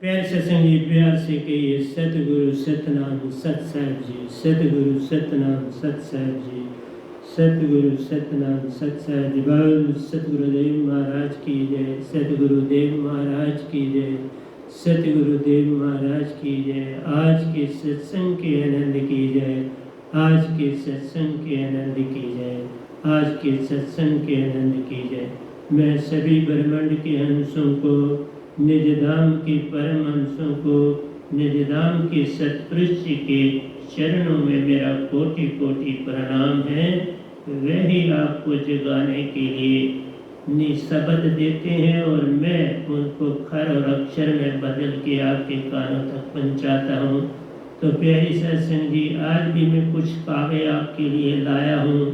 प्यार सत्संग जी प्यार से कहिए सतगुरु सतनाम सत साहिब जी, सतगुरु सतनाम सत साहिब जी, सतगुरु सतनाम सत साहिब जी। बोल सतगुरुदेव महाराज की जय, सतगुरुदेव महाराज की जय, सतगुरुदेव महाराज की जय। आज के सत्संग के आनंद की जय, आज के सत्संग के आनंद की जय, आज के सत्संग के आनंद की जय। मैं सभी ब्रह्मांड के हंसों को, निज धाम के परम हंसों को, निज धाम के सतपुरुष जी के चरणों में मेरा कोटि कोटि प्रणाम है। वही आपको जगाने के लिए शब्द देते हैं और मैं उनको खर और अक्षर में बदल के आपके कानों तक पहुंचाता हूँ। तो प्यारी सत्संग जी, आज भी मैं कुछ कागज आपके लिए लाया हूँ।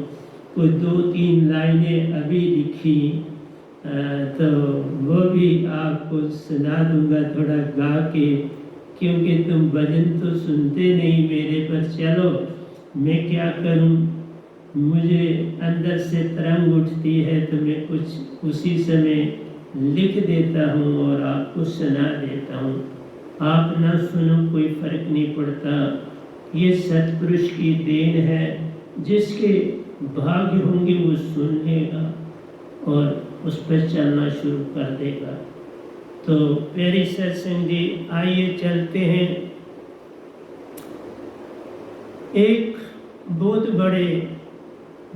कुछ 2-3 लाइनें अभी लिखी, तो वो भी आपको सुना दूंगा थोड़ा गा के, क्योंकि तुम भजन तो सुनते नहीं मेरे। पर चलो मैं क्या करूं, मुझे अंदर से तरंग उठती है तो मैं कुछ उसी समय लिख देता हूं और आपको सुना देता हूं। आप ना सुनो कोई फर्क नहीं पड़ता, ये सतपुरुष की देन है। जिसके भाग्य होंगे वो सुन लेगा और उस पर चलना शुरू कर देगा। तो प्यारी सत्संग जी, आइए चलते हैं। एक बहुत बड़े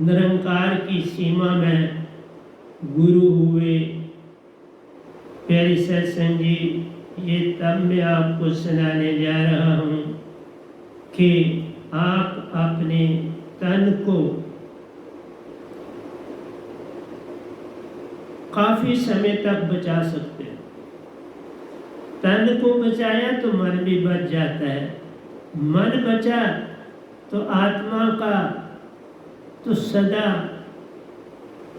निरंकार की सीमा में गुरु हुए। प्यारी सत्संग जी, ये तब मैं आपको सुनाने जा रहा हूँ कि आप अपने तन को काफी समय तक बचा सकते हैं। तन को बचाया तो मन भी बच जाता है, मन बचा तो आत्मा का तो सदा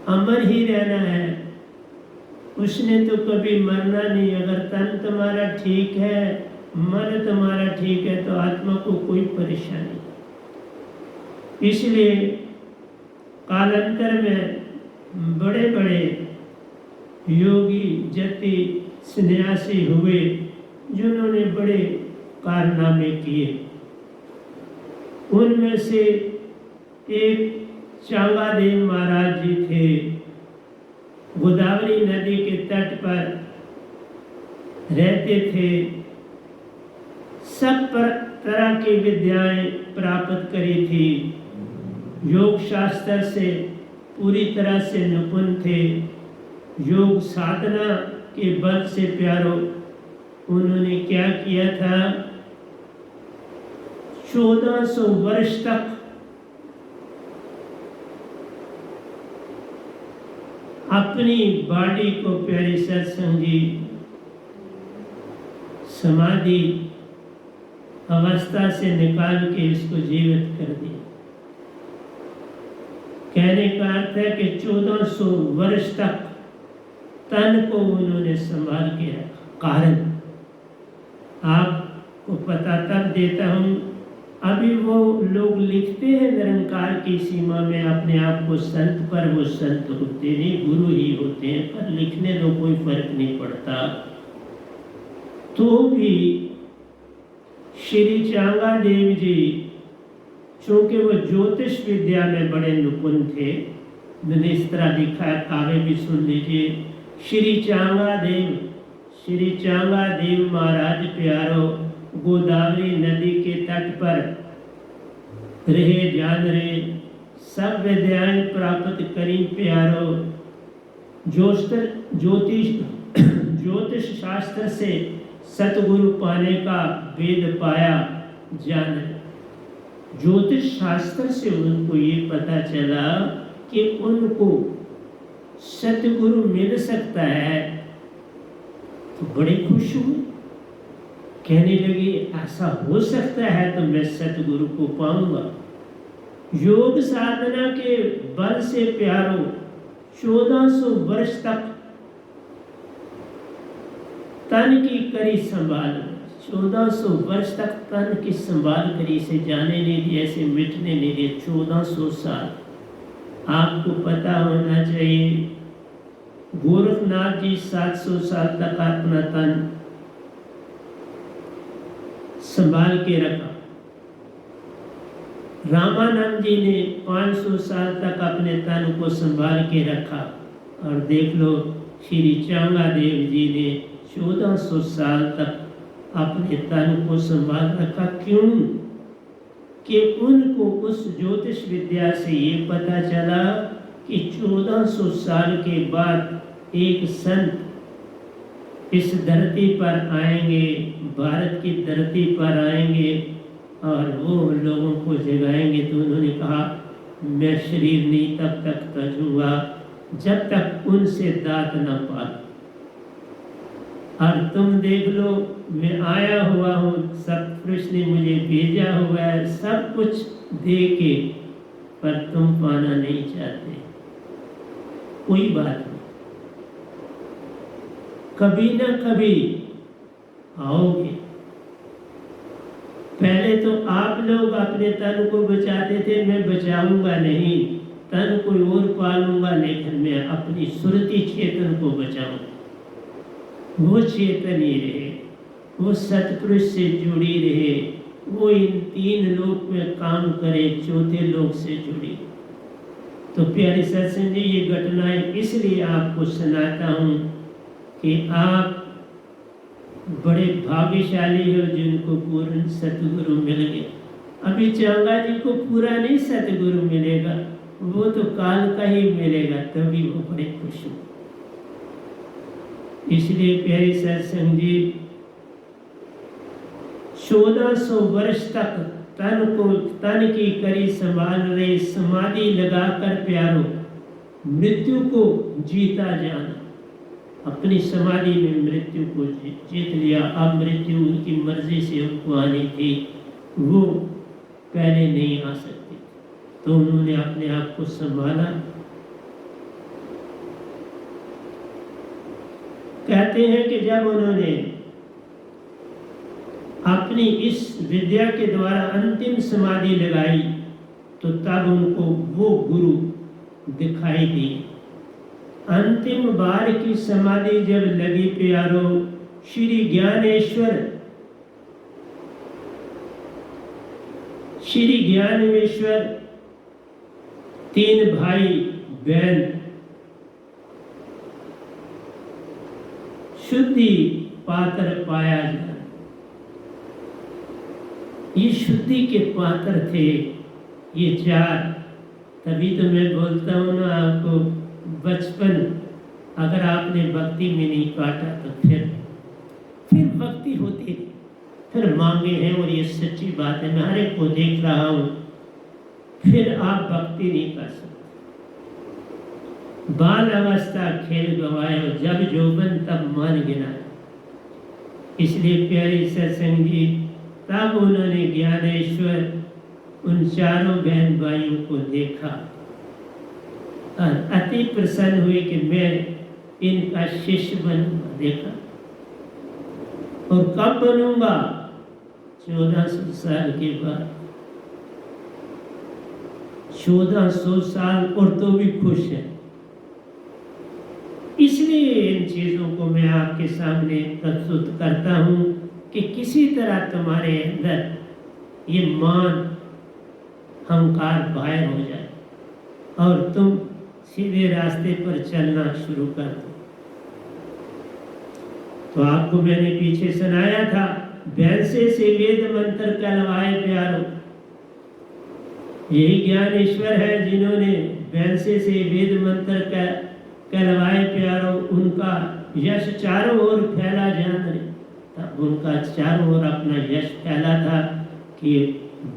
अमर ही रहना है, उसने तो कभी मरना नहीं। अगर तन तुम्हारा ठीक है, मन तुम्हारा ठीक है, तो आत्मा को कोई परेशानी। इसलिए कालांतर में बड़े बड़े योगी जति सन्यासी हुए जिन्होंने बड़े कारनामे किए। उनमें से एक चांगादेव महाराज जी थे। गोदावरी नदी के तट पर रहते थे, सब तरह की विद्याएं प्राप्त करी थी, योग शास्त्र से पूरी तरह से निपुण थे। योग साधना के बल से प्यारो उन्होंने क्या किया था, 1400 वर्ष तक अपनी बॉडी को, प्यारी सत्संग जी, समाधि अवस्था से निकाल के इसको जीवित कर दिया। कहने का अर्थ है कि 1400 वर्ष तक तन को उन्होंने संभाल के रखा। कारण आपको पता तब देता हूँ, अभी वो लोग लिखते हैं निरंकार की सीमा में अपने आप को संत, पर वो संत होते नहीं, गुरु ही होते हैं। पर लिखने दो, कोई फर्क नहीं पड़ता। तो भी श्री चांगादेव जी, चूंकि वो ज्योतिष विद्या में बड़े निपुण थे, मैंने इस तरह लिखा है, काव्य भी सुन लीजिए। श्री चांगादेव महाराज प्यारो गोदावरी नदी के तट पर रहे, जान रहे, सब विद्याएं प्राप्त करी प्यारो। ज्योतिष शास्त्र से सतगुरु पाने का वेद पाया, जान। ज्योतिष शास्त्र से उनको ये पता चला कि उनको सतगुरु मिल सकता है, तो बड़े खुश हुए। कहने लगे ऐसा हो सकता है तो मैं सतगुरु को पाऊंगा। योग साधना के बल से प्यारो 1400 वर्ष तक तन की करी संभाल, 1400 वर्ष तक तन की संभाल करी, से जाने नहीं दिए, ऐसे मिटने नहीं दिए। 1400 साल आपको पता होना चाहिए। गोरखनाथ जी 700 साल तक अपना तन संभाल के रखा। रामानंद जी ने 500 साल तक अपने तन को संभाल के रखा, और देख लो श्री चांगा देव जी ने 1400 साल तक अपने तन को संभाल रखा। क्यों? कि उनको उस ज्योतिष विद्या से ये पता चला कि 1400 साल के बाद एक संत इस धरती पर आएंगे, भारत की धरती पर आएंगे और वो लोगों को जगाएंगे। तो उन्होंने कहा मैं शरीर नहीं तब तक तजूंगा जब तक उनसे दात न पा। और तुम देख लो मैं आया हुआ हूँ, सतपुरुष ने मुझे भेजा हुआ है सब कुछ दे के, पर तुम पाना नहीं चाहते। कोई बात नहीं, कभी ना कभी आओगे। पहले तो आप लोग अपने तन को बचाते थे, मैं बचाऊंगा नहीं, तन कोई और पालूंगा, लेकिन मैं अपनी सुरती चेतन को बचाऊंगा। वो चेतन ही रहे, वो सतपुरुष से जुड़ी रहे, वो इन 3 लोक में काम करे, चौथे लोक से जुड़ी। तो प्यारे सत्संग जी, ये घटनाएं इसलिए आपको सुनाता हूँ कि आप बड़े भाग्यशाली हो जिनको पूर्ण सतगुरु मिल गया। अभी चांगा जी को पूरा नहीं सतगुरु मिलेगा, वो तो काल का ही मिलेगा, तभी वो बड़े खुश हो। इसलिए प्यारे सत्संग जी, 1400 वर्ष तक तन की करी संभाल रहे, समाधि लगाकर प्यारो मृत्यु को जीता जाना। अपनी समाधि में मृत्यु को जीत लिया। अब मृत्यु उनकी मर्जी से उनको आनी थी, वो पहले नहीं आ सकती, तो उन्होंने अपने आप को संभाला। कहते हैं कि जब उन्होंने अपनी इस विद्या के द्वारा अंतिम समाधि लगाई तो तब उनको वो गुरु दिखाई दी। अंतिम बार की समाधि जब लगी प्यारो, श्री ज्ञानेश्वर 3 भाई बहन शुद्धि पात्र पाया जाए। ये शुद्धि के पात्र थे ये 4। तभी तो मैं बोलता हूँ ना आपको, बचपन अगर आपने भक्ति में नहीं काटा तो फिर भक्ति होती नहीं, फिर मांगे हैं, और ये सच्ची बात है, मैं हर एक को देख रहा हूँ, फिर आप भक्ति नहीं कर सकते। बाल अवस्था खेल गवाए हो, जब जोबन तब मान गिनाए। इसलिए प्यारे सत्संग जी, तब उन्होंने ज्ञानेश्वर उन 4 बहन भाइयों को देखा और अति प्रसन्न हुए कि मैं इनका शिष्य बनूंगा। देखा, और कब बनूंगा? 1400 साल के बाद। 1400 साल, और तो भी खुश है। इसलिए इन चीजों को मैं आपके सामने प्रस्तुत करता हूं कि किसी तरह तुम्हारे अंदर ये मान अहंकार बाहर हो जाए और तुम सीधे रास्ते पर चलना शुरू कर दो। तो आपको मैंने पीछे सुनाया था, भैंसे से वेद मंत्र कहलवाए प्यारो। यही ज्ञानेश्वर है जिन्होंने भैंसे से वेद मंत्र कहलवाए प्यारो। उनका यश चारों ओर फैला जान रे। तब उनका चारों ओर अपना यश फैला था कि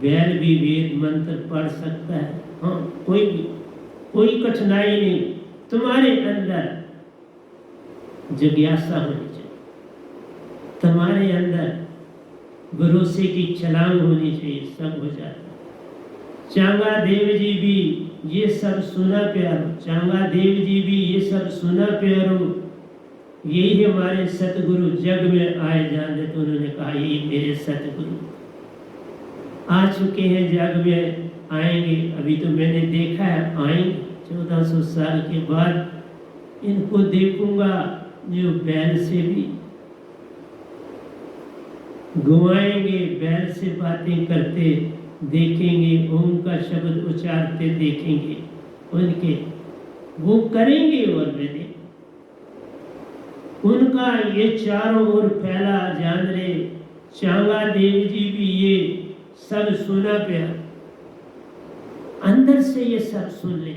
बैल भी वेद मंत्र पढ़ सकता है। हाँ, कोई कठिनाई नहीं, तुम्हारे अंदर जिज्ञासा होनी चाहिए, तुम्हारे अंदर भरोसे की छलांग होनी चाहिए, सब हो जाता। चांगा देव जी भी ये सब सुना प्यारो, चांगा देव जी भी ये सब सुना प्यारो। यही हमारे सतगुरु जग में आए जाने। तो उन्होंने कहा ये मेरे सतगुरु आ चुके हैं, जग में आएंगे। अभी तो मैंने देखा है, आएंगे 1400 साल के बाद। इनको देखूंगा जो बैल से भी घुमाएंगे, बैल से बातें करते देखेंगे, ओम का शब्द उच्चारते देखेंगे उनके, वो करेंगे। और मैंने उनका ये चारों ओर फैला जान रहे, चांगा देव जी भी ये सब सुना पे अंदर से ये सब सुन ले,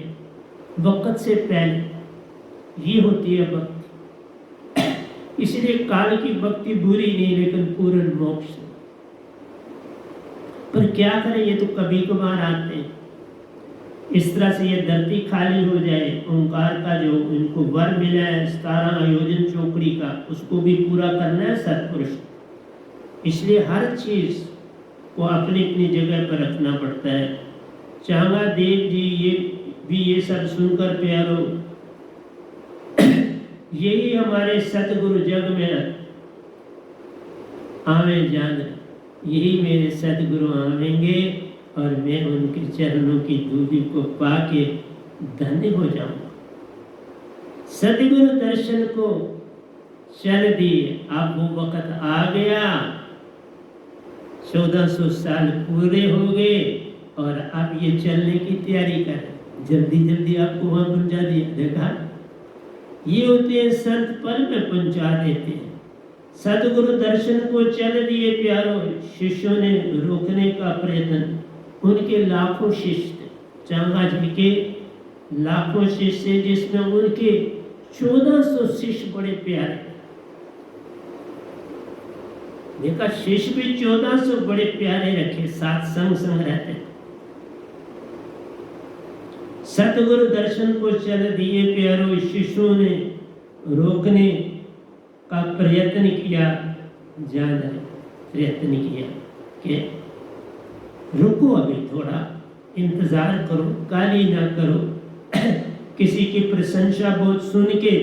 वक्त से पहले। ये होती है भक्ति। इसलिए काल की भक्ति बुरी नहीं, लेकिन पूर्ण मोक्ष। पर क्या करें, ये तो कभी कभार आते हैं। इस तरह से ये धरती खाली हो जाए, ओंकार का जो इनको वर मिला है 17 आयोजन चौकड़ी का, उसको भी पूरा करना है सत्पुरुष। इसलिए हर चीज को अपनी अपनी जगह पर रखना पड़ता है। चांगा देव जी ये सब सुनकर प्यारो, यही हमारे सतगुरु जग में आवे जान, यही मेरे सतगुरु आवेंगे और मैं उनके चरणों की धूली को पाके धन्य हो जाऊंगा। सतगुरु दर्शन को चल दिए, अब वो वक्त आ गया, 1400 साल पूरे हो गए और अब ये चलने की तैयारी कर, जल्दी जल्दी आपको वहां पहुंचा दिया। देखा, ये होते हैं संत पल में पहुंचा देते हैं। सतगुरु दर्शन को चल दिए प्यारो, शिष्यों ने रोकने का प्रयत्न, उनके लाखों शिष्य, चांगा जी के लाखों शिष्य, जिसमें उनके 1400 शिष्य बड़े प्यारे। देखा, शिष्य भी 1400 बड़े प्यारे रखे, साथ संग संग रहते। सतगुरु दर्शन को चल दिए प्यारो, शिष्यों ने रोकने का प्रयत्न किया, जान प्रयत्न किया कि रुको, अभी थोड़ा इंतजार करो, गाली ना करो। किसी की प्रशंसा बहुत सुन के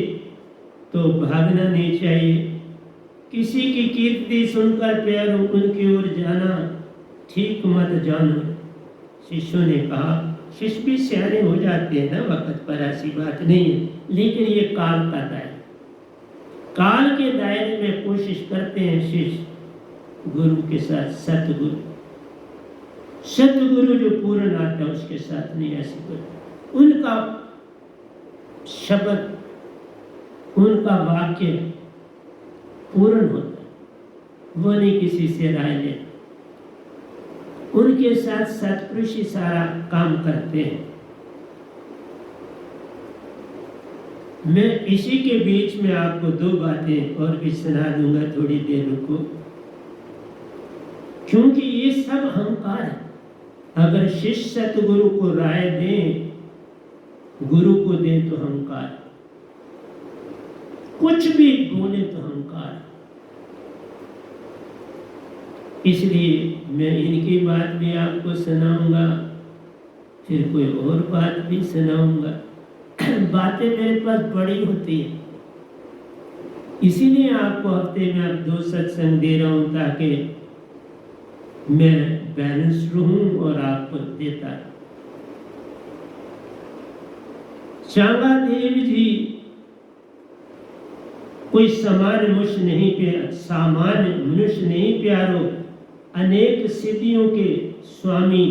तो भागना नहीं चाहिए, किसी की कीर्ति सुनकर प्यारो उनकी ओर जाना ठीक मत जानो। शिष्यों ने कहा, शिष्य भी सियाने हो जाते हैं ना वक्त पर, ऐसी बात नहीं है, लेकिन ये काल का दायरा, काल के दायरे में कोशिश करते हैं शिष्य गुरु के साथ, सतगुरु जो पूर्ण आता है उसके साथ नहीं, ऐसी कोई उनका शब्द, उनका वाक्य पूर्ण होता है, वो नहीं किसी से राय लेते। उनके साथ सत्पुरुष ही सारा काम करते हैं। मैं इसी के बीच में आपको 2 बातें और भी सुना दूंगा, थोड़ी देर रुको, क्योंकि ये सब अहंकार है। अगर शिष्य सतगुरु को राय दें, गुरु को दे तो अहंकार, कुछ भी बोले तो अहंकार। इसलिए मैं इनकी बात भी आपको सुनाऊंगा, फिर कोई और बात भी सुनाऊंगा। बातें मेरे पास बड़ी होती है, इसीलिए आपको हफ्ते में अब 2 सत्संग दे रहा हूं, ताकि मैं बैलेंस रहूं और आपको देता। चांगा देव जी कोई सामान्य मनुष्य नहीं, सामान्य मनुष्य नहीं प्यारो, अनेक सिद्धियों के स्वामी,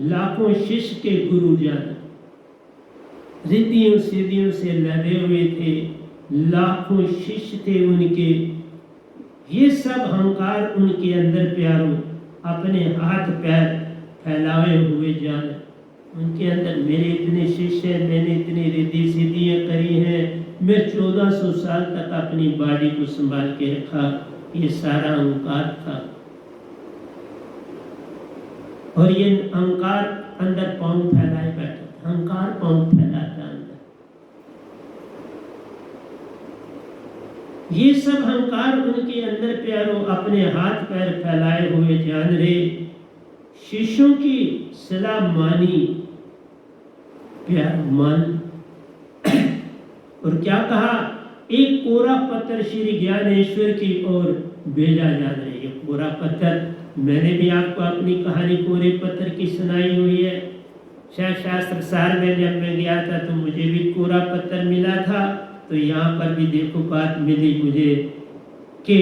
लाखों शिष्य के गुरु जान, रिद्धियों सिद्धियों से लदे हुए थे, लाखों शिष्य थे उनके। ये सब अहंकार उनके अंदर प्यारो, अपने हाथ पैर फैलाए हुए जान, उनके अंदर मेरे इतने शिष्य हैं, मैंने इतनी रिद्धि सिद्धियां करी हैं, मैं 1400 साल तक अपनी बॉडी को संभाल के रखा, ये सारा अहंकार था। और ये अहंकार अंदर पांव फैलाए बैठा, अहंकार पांव फैलाता अंदर। ये सब अहंकार उनके अंदर प्यारो, अपने हाथ पैर फैलाए हुए जान रहे, शिष्यों की सलाह मानी, प्यार मान, और क्या कहा, एक कोरा पत्थर श्री ज्ञानेश्वर की ओर भेजा जा रही है। कोरा पत्थर, मैंने भी आपको अपनी कहानी कोरे पत्थर की सुनाई हुई है। शास्त्र सार में जब मैं गया था तो मुझे भी कोरा पत्थर मिला था, तो यहाँ पर भी देखो बात मिली मुझे कि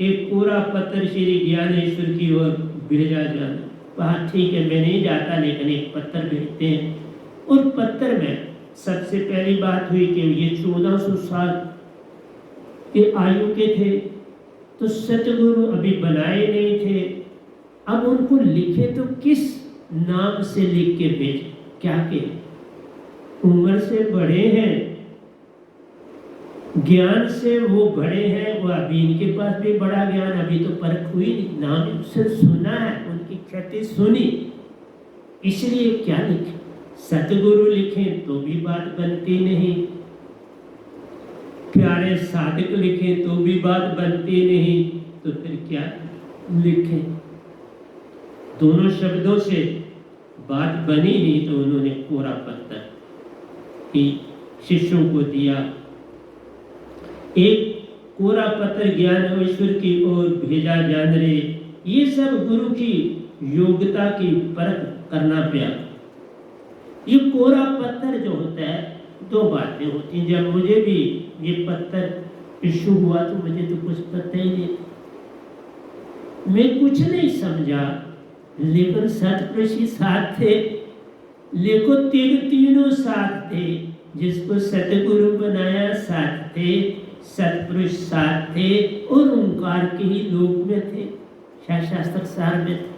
एक कोरा पत्थर श्री ज्ञानेश्वर की ओर भेजा जाना। वहाँ ठीक है मैं नहीं जाता, लेकिन एक पत्थर भेजते हैं। और पत्थर में सबसे पहली बात हुई कि ये 1400 साल के आयु के थे, तो सतगुरु अभी बनाए नहीं थे। अब उनको लिखे तो किस नाम से लिख के भेजे? क्या के उम्र से बड़े हैं, ज्ञान से वो बड़े हैं, वो अभी इनके पास भी बड़ा ज्ञान, अभी तो परख हुई नहीं, नाम से सुना है, उनकी ख्याति सुनी, इसलिए क्या लिखे? सतगुरु लिखें तो भी बात बनती नहीं, प्यारे साधक लिखें तो भी बात बनती नहीं, तो फिर क्या लिखें? दोनों शब्दों से बात बनी नहीं, तो उन्होंने कोरा पत्थर ही शिष्यों को दिया। एक कोरा पत्थर ज्ञानेश्वर की ओर भेजा जान रे। ये सब गुरु की योग्यता की परख करना पड़ा। ये कोरा पत्थर जो होता है, दो बातें होती हैं। जब मुझे भी ये पत्थर इशू हुआ तो मुझे तो कुछ पता ही नहीं, मैं कुछ नहीं समझा, लेकिन सतपुरुष साथ थे, लेकिन तीनों साथ थे। जिसको सतगुरु बनाया साथ थे, सतपुरुष साथ थे, और ओंकार के ही लोक में थे, शास्त्र सार में थे।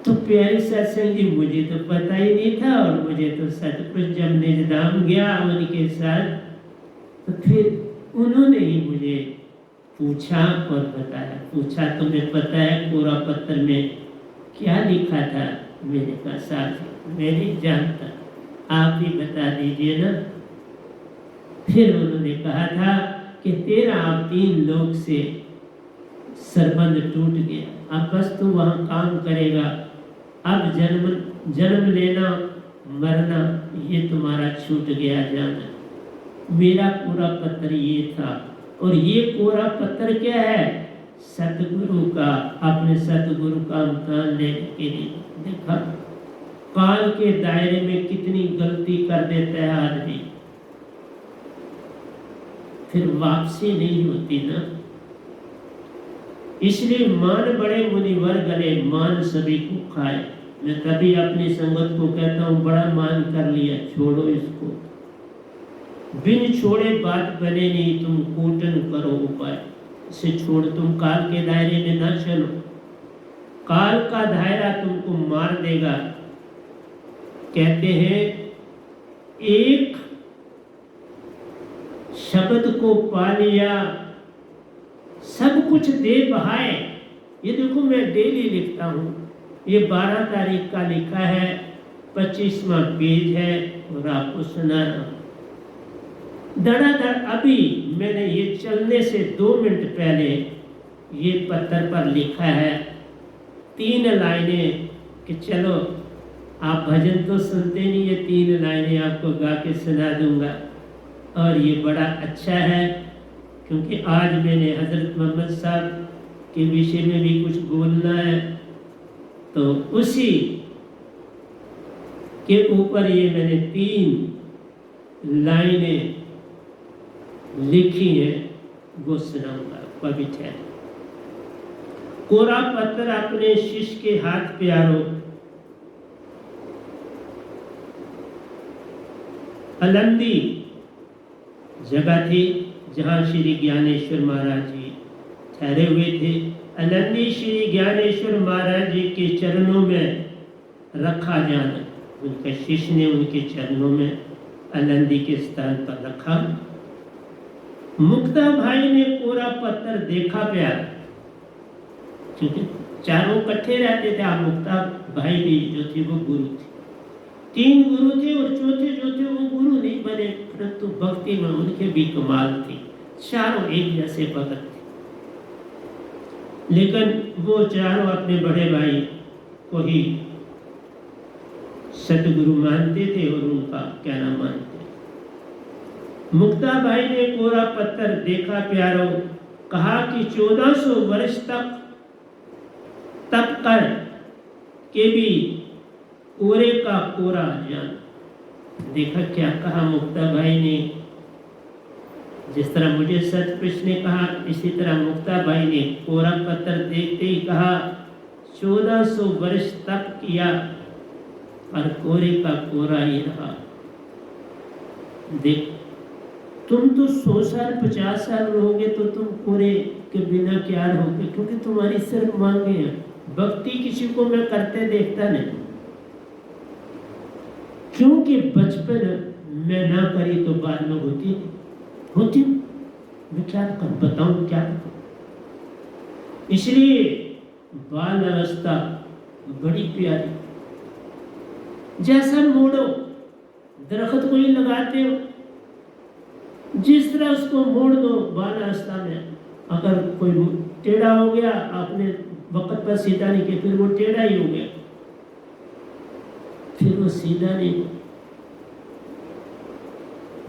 तो प्यारे सत्संग जी, मुझे तो पता ही नहीं था, और मुझे तो सतपुरुष जब निजधाम गया उनके साथ, तो फिर उन्होंने ही मुझे पूछा और बताया। पूछा तुम्हें पता है कोरा पत्थर में क्या लिखा था? मैंने कहा साहब मैं नहीं जानता, आप ही बता दीजिए ना। फिर उन्होंने कहा था कि तेरा अब 3 लोक से संबंध टूट गया, अब बस तू वहाँ काम करेगा, अब जन्म लेना मरना ये तुम्हारा छूट गया जाना। मेरा कोरा पत्थर ये था, और ये कोरा पत्थर क्या है? सतगुरु का, अपने सतगुरु का अवतार लेने के लिए। देखा काल के दायरे में कितनी गलती कर देता है आदमी, फिर वापसी नहीं होती ना। इसलिए मान बड़े मुनिवर गले, मान सभी को खाए। मैं कभी अपनी संगत को कहता हूँ बड़ा मान कर लिया, छोड़ो इसको, बिन छोड़े बात बने नहीं, तुम कूटन करो उपाय। इसे छोड़, तुम काल के दायरे में ना चलो, काल का दायरा तुमको मार देगा। कहते हैं एक शब्द को पा लिया सब कुछ दे बहाए। ये देखो मैं डेली लिखता हूँ, ये 12 तारीख का लिखा है, 25वां पेज है, और आपको सुना रहा हूँ। धड़ाधड़ अभी मैंने ये चलने से 2 मिनट पहले ये पत्थर पर लिखा है 3 लाइनें कि चलो आप भजन तो सुनते नहीं, ये 3 लाइनें आपको गा के सुना दूंगा। और ये बड़ा अच्छा है, क्योंकि आज मैंने हजरत मोहम्मद साहब के विषय में भी कुछ बोलना है, तो उसी के ऊपर ये मैंने 3 लाइनें लिखी है, वो सुनाऊंगा। पवित्र है। कोरा पत्थर अपने शिष्य के हाथ प्यारो, अलंदी जगह थी जहाँ श्री ज्ञानेश्वर महाराज जी ठहरे हुए थे। अलंदी श्री ज्ञानेश्वर महाराज जी के चरणों में रखा जाना, उनके शिष्य ने उनके चरणों में अलंदी के स्थान पर रखा। मुक्ता भाई ने कोरा पत्थर देखा प्यार, क्योंकि चारों इकट्ठे रहते थे। आप मुक्ता भाई भी जो थे वो गुरु थे, 3 गुरु थे, और चौथे जो थे वो गुरु नहीं बने, परंतु भक्ति में उनके भी कमाल थी। चारों एक जैसे भगत थे, लेकिन वो चारों अपने बड़े भाई को ही सतगुरु मानते थे और उनका कहना मानते। मुक्ता भाई ने कोरा पत्थर देखा प्यारो, कहा कि 1400 वर्ष तक तप कर के भी कोरे का कोरा जान। देखा क्या कहा मुक्ता भाई ने, जिस तरह मुझे सतपुरुष ने कहा इसी तरह मुक्ता भाई ने कोरा पत्थर देखते ही कहा 1400 वर्ष तप किया और कोरे का कोरा ही रहा। देख तुम तो 100 साल 50 साल रहोगे तो तुम कोरे के बिना क्या रहोगे, क्योंकि तुम्हारी सिर्फ मांगे हैं। भक्ति किसी को मैं करते देखता नहीं, क्योंकि बचपन में ना करी तो बाद में होती मैं क्या कर बताऊं क्या करूं। इसलिए बाल अवस्था बड़ी प्यारी, जैसा मोड़ो दरख्त को ही लगाते हो, जिस तरह उसको मोड़ दो बाल अवस्था में। अगर कोई टेढ़ा हो गया आपने वक्त पर सीधा नहीं किया, फिर वो टेढ़ा ही हो गया, फिर वो सीधा नहीं।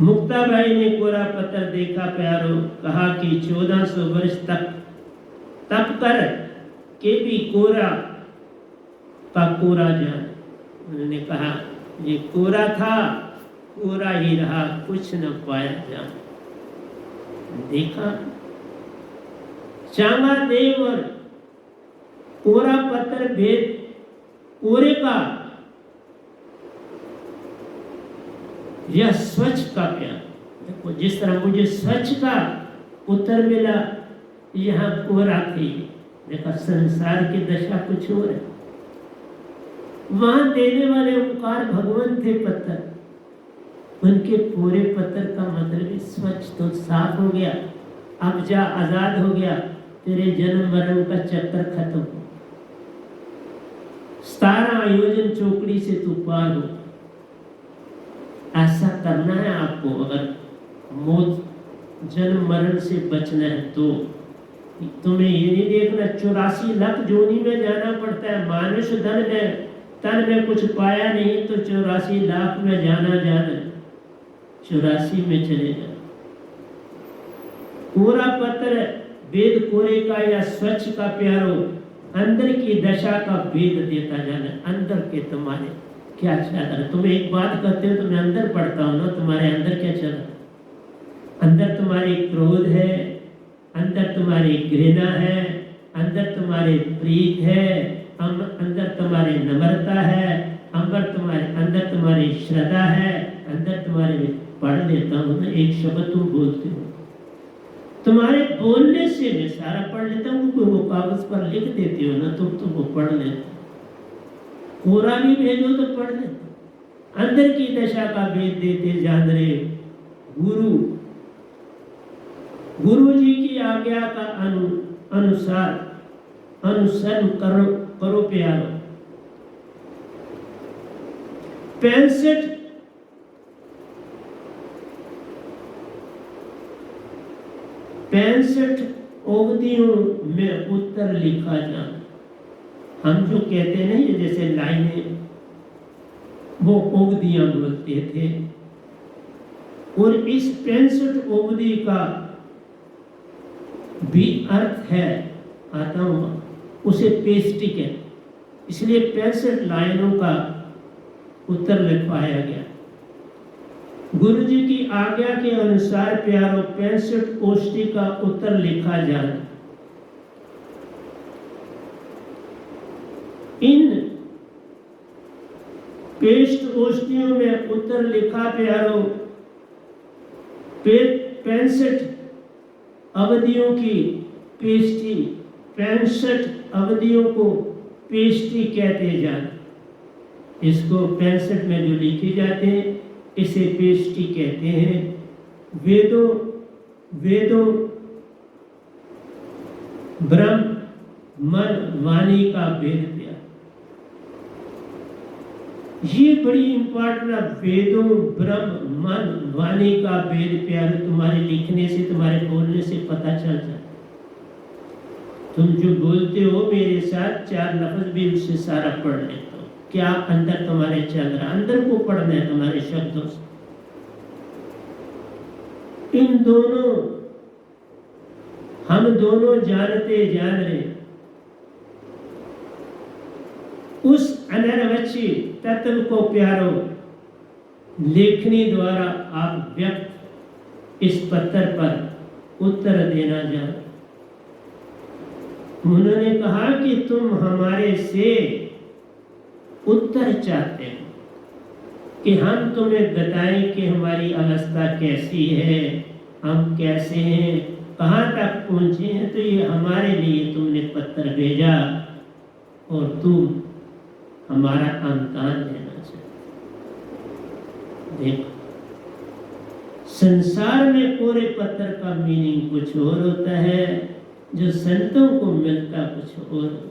मुक्ता भाई ने कोरा पत्थर देखा प्यारो, कहा कि 1400 वर्ष तक तप कर के भी कोरा का कोरा जान। उन्होंने कहा ये कोरा था, कोरा ही रहा, कुछ न पाया जान। देखा चांगा देव और कोरा पत्थर भेद कोरे का, यह स्वच्छ का प्यार। देखो जिस तरह मुझे स्वच्छ का उत्तर मिला, यहाँ कोरा थी। देखा संसार की दशा कुछ और है। वहां देने वाले ओंकार भगवान थे पत्थर, उनके पूरे पत्थर का मतलब स्वच्छ तो साफ हो गया, अब जा आजाद हो गया, तेरे जन्म मरण का चक्कर खत्म हो, 17 आयोजन चौकड़ी से तू पार हो। ऐसा करना है आपको, अगर मौत जन्म मरण से बचना है तो तुम्हें ये नहीं देखना 84 लाख जोनी में जाना पड़ता है। मानुष तन में कुछ पाया नहीं तो 84 लाख में जाना 84 में चले जाना। कोरा पत्थर वेद कोरे का या स्वच्छ का प्यारो, अंदर की दशा का वेद देता जाना। अंदर के तुम्हारे क्या चल रहा है, तुम्हें एक बात करते हो तो मैं अंदर पढ़ता हूँ ना, तुम्हारे अंदर क्या चल रहा है। अंदर तुम्हारे क्रोध है, अंदर तुम्हारी घृणा है, अंदर तुम्हारे प्रीत है, अंदर तुम्हारी नम्रता है, अंदर तुम्हारी श्रद्धा है, अंदर तुम्हारे। पढ़ लेता हूँ ना, एक शब्द तुम बोलते हो, तुम्हारे बोलने से मैं सारा पढ़ लेता हूँ, क्योंकि वो कागज पर लिख देती हो ना तुम तो वो पढ़ लेते। कोरा भी भेजो तो पढ़ लेते। अंदर की दशा का वेद देते जान रहे गुरु जी की आज्ञा का अनुसार अनुसरण करो प्यारो। 65 अवधियों में उत्तर लिखा जाना। हम जो कहते नहीं जैसे लाइनें, वो अवधियां बोलते थे, और इस 65 अवधि का भी अर्थ है आता हुआ, उसे पेस्टिक है, इसलिए 65 लाइनों का उत्तर लिखवाया गया। गुरु जी की आज्ञा के अनुसार प्यारो 65 कोष्ठी का उत्तर लिखा जाना। इन पेस्ट कोष्ठियों में उत्तर लिखा प्यारो 65 अवधियों की पेस्टी, 65 अवधियों को पेस्टी कहते जाना। इसको 65 में जो लिखे जाते हैं इसे पेस्टी कहते हैं। वेदों ब्रह्म मन वाणी का भेद दिया। ये बड़ी इंपॉर्टेंट है, वेदों ब्रह्म मन वाणी का भेद प्यारे तुम्हारे लिखने से, तुम्हारे बोलने से पता चल जाता। तुम जो बोलते हो मेरे साथ 4 लफ्ज भी उससे सारा पढ़ लेता हो, क्या अंदर तुम्हारे चल रहा, अंदर को पढ़ना है तुम्हारे शब्दों से। हम दोनों जानते जान रहे उस अनरवच्छी तत्व को प्यारो लेखनी द्वारा आप व्यक्त इस पत्थर पर उत्तर देना जानो। उन्होंने कहा कि तुम हमारे से उत्तर चाहते हो कि हम तुम्हें बताएं कि हमारी अवस्था कैसी है, हम कैसे हैं, कहाँ तक पहुँचे हैं। तो ये हमारे लिए तुमने पत्थर भेजा और तुम हमारा अवतार लेना चाहते। देखो, संसार में पूरे पत्थर का मीनिंग कुछ और होता है, जो संतों को मिलता कुछ और होता है।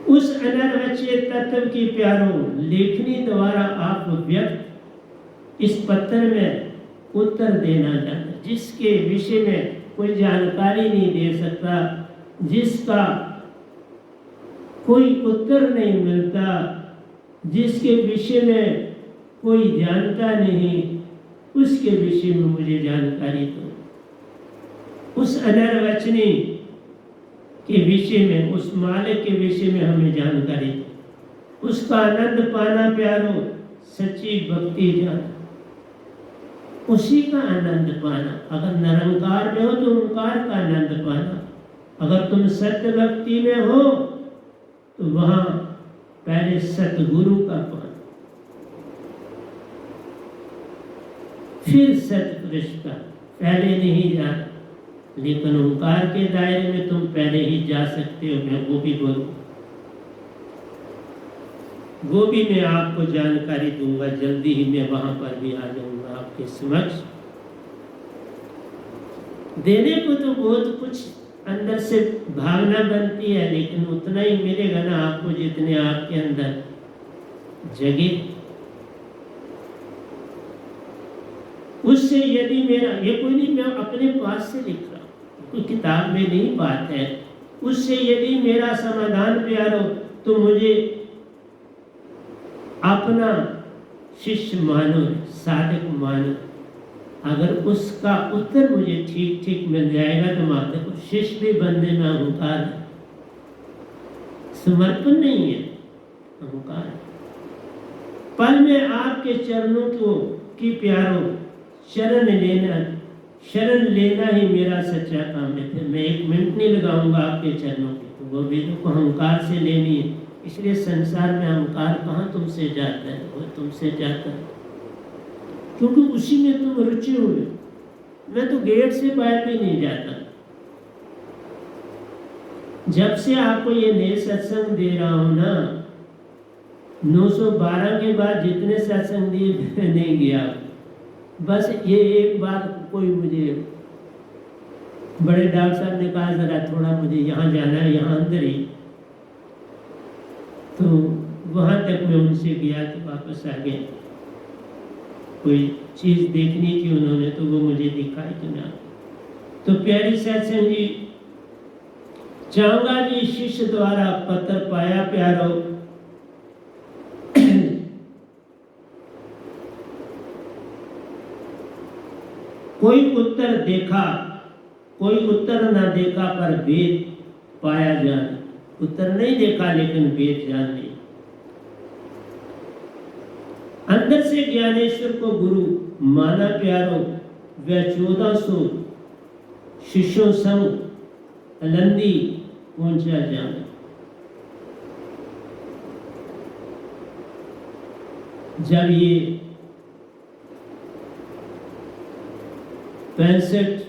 उस अनर्वचनीय तत्व की प्यारों, लेखनी द्वारा आप व्यक्त इस पत्थर में उत्तर देना चाहते, जिसके विषय में कोई जानकारी नहीं दे सकता, जिसका कोई उत्तर नहीं मिलता, जिसके विषय में कोई जानता नहीं, उसके विषय में मुझे जानकारी दो। उस अनर्वचनीय के विषय में, उस मालिक के विषय में हमें जानकारी दो। उसका आनंद पाना प्यारो, सच्ची भक्ति जाना, उसी का आनंद पाना। अगर निरंकार में हो तो ओंकार का आनंद पाना। अगर तुम सत्य भक्ति में हो तो वहां पहले सतगुरु का पाना, फिर सतपुरुष का। पहले नहीं जाना, लेकिन ओंकार के दायरे में तुम पहले ही जा सकते हो। मैं वो भी बोलूँ, वो भी मैं आपको जानकारी दूंगा। जल्दी ही मैं वहां पर भी आ जाऊंगा आपके समक्ष। देने को तो बहुत कुछ अंदर से भावना बनती है, लेकिन उतना ही मिलेगा ना आपको जितने आपके अंदर जगे। उससे यदि मेरा, ये कोई नहीं मैं अपने पास से लिख रहा हूँ, कोई किताब में नहीं बात है। उससे यदि मेरा समाधान प्यारो तो मुझे अपना शिष्य मानो, साधक मानो। अगर उसका उत्तर मुझे ठीक ठीक मिल जाएगा तो माता को शिष्य भी बनने में अहंकार है, समर्पण नहीं है, अहंकार है। पल में आपके चरणों को की प्यारो शरण लेना ही मेरा सच्चा काम है। फिर मैं 1 मिनट नहीं लगाऊंगा आपके चरणों की, वो भी तो अहंकार से लेनी है। इसलिए संसार में अहंकार कहाँ तुमसे जाता है, वो तुमसे जाता है क्योंकि उसी में तुम रुचि हुए। मैं तो गेट से बाहर भी नहीं जाता। जब से आपको ये नए सत्संग दे रहा हूं ना, 912 के बाद जितने सत्संग दिए नहीं गया। बस ये एक बार कोई मुझे बड़े डॉक्टर साहब ने कहा जरा थोड़ा मुझे यहाँ जाना है, यहाँ अंदर ही, तो वहाँ तक मैं उनसे गया तो वापस आ गया। कोई चीज़ देखनी थी उन्होंने तो वो मुझे दिखाई तो ना। तो प्यारी सत्संग जी, चांगा जी शिष्य द्वारा पत्र पाया प्यारो। कोई उत्तर देखा, कोई उत्तर ना देखा पर वेद पाया जाने। उत्तर नहीं देखा लेकिन वेद जान लिया। अंदर से ज्ञानेश्वर को गुरु माना प्यारो। वह 1400 शिष्यों संग अलंदी पहुंचा जाना। जब ये 65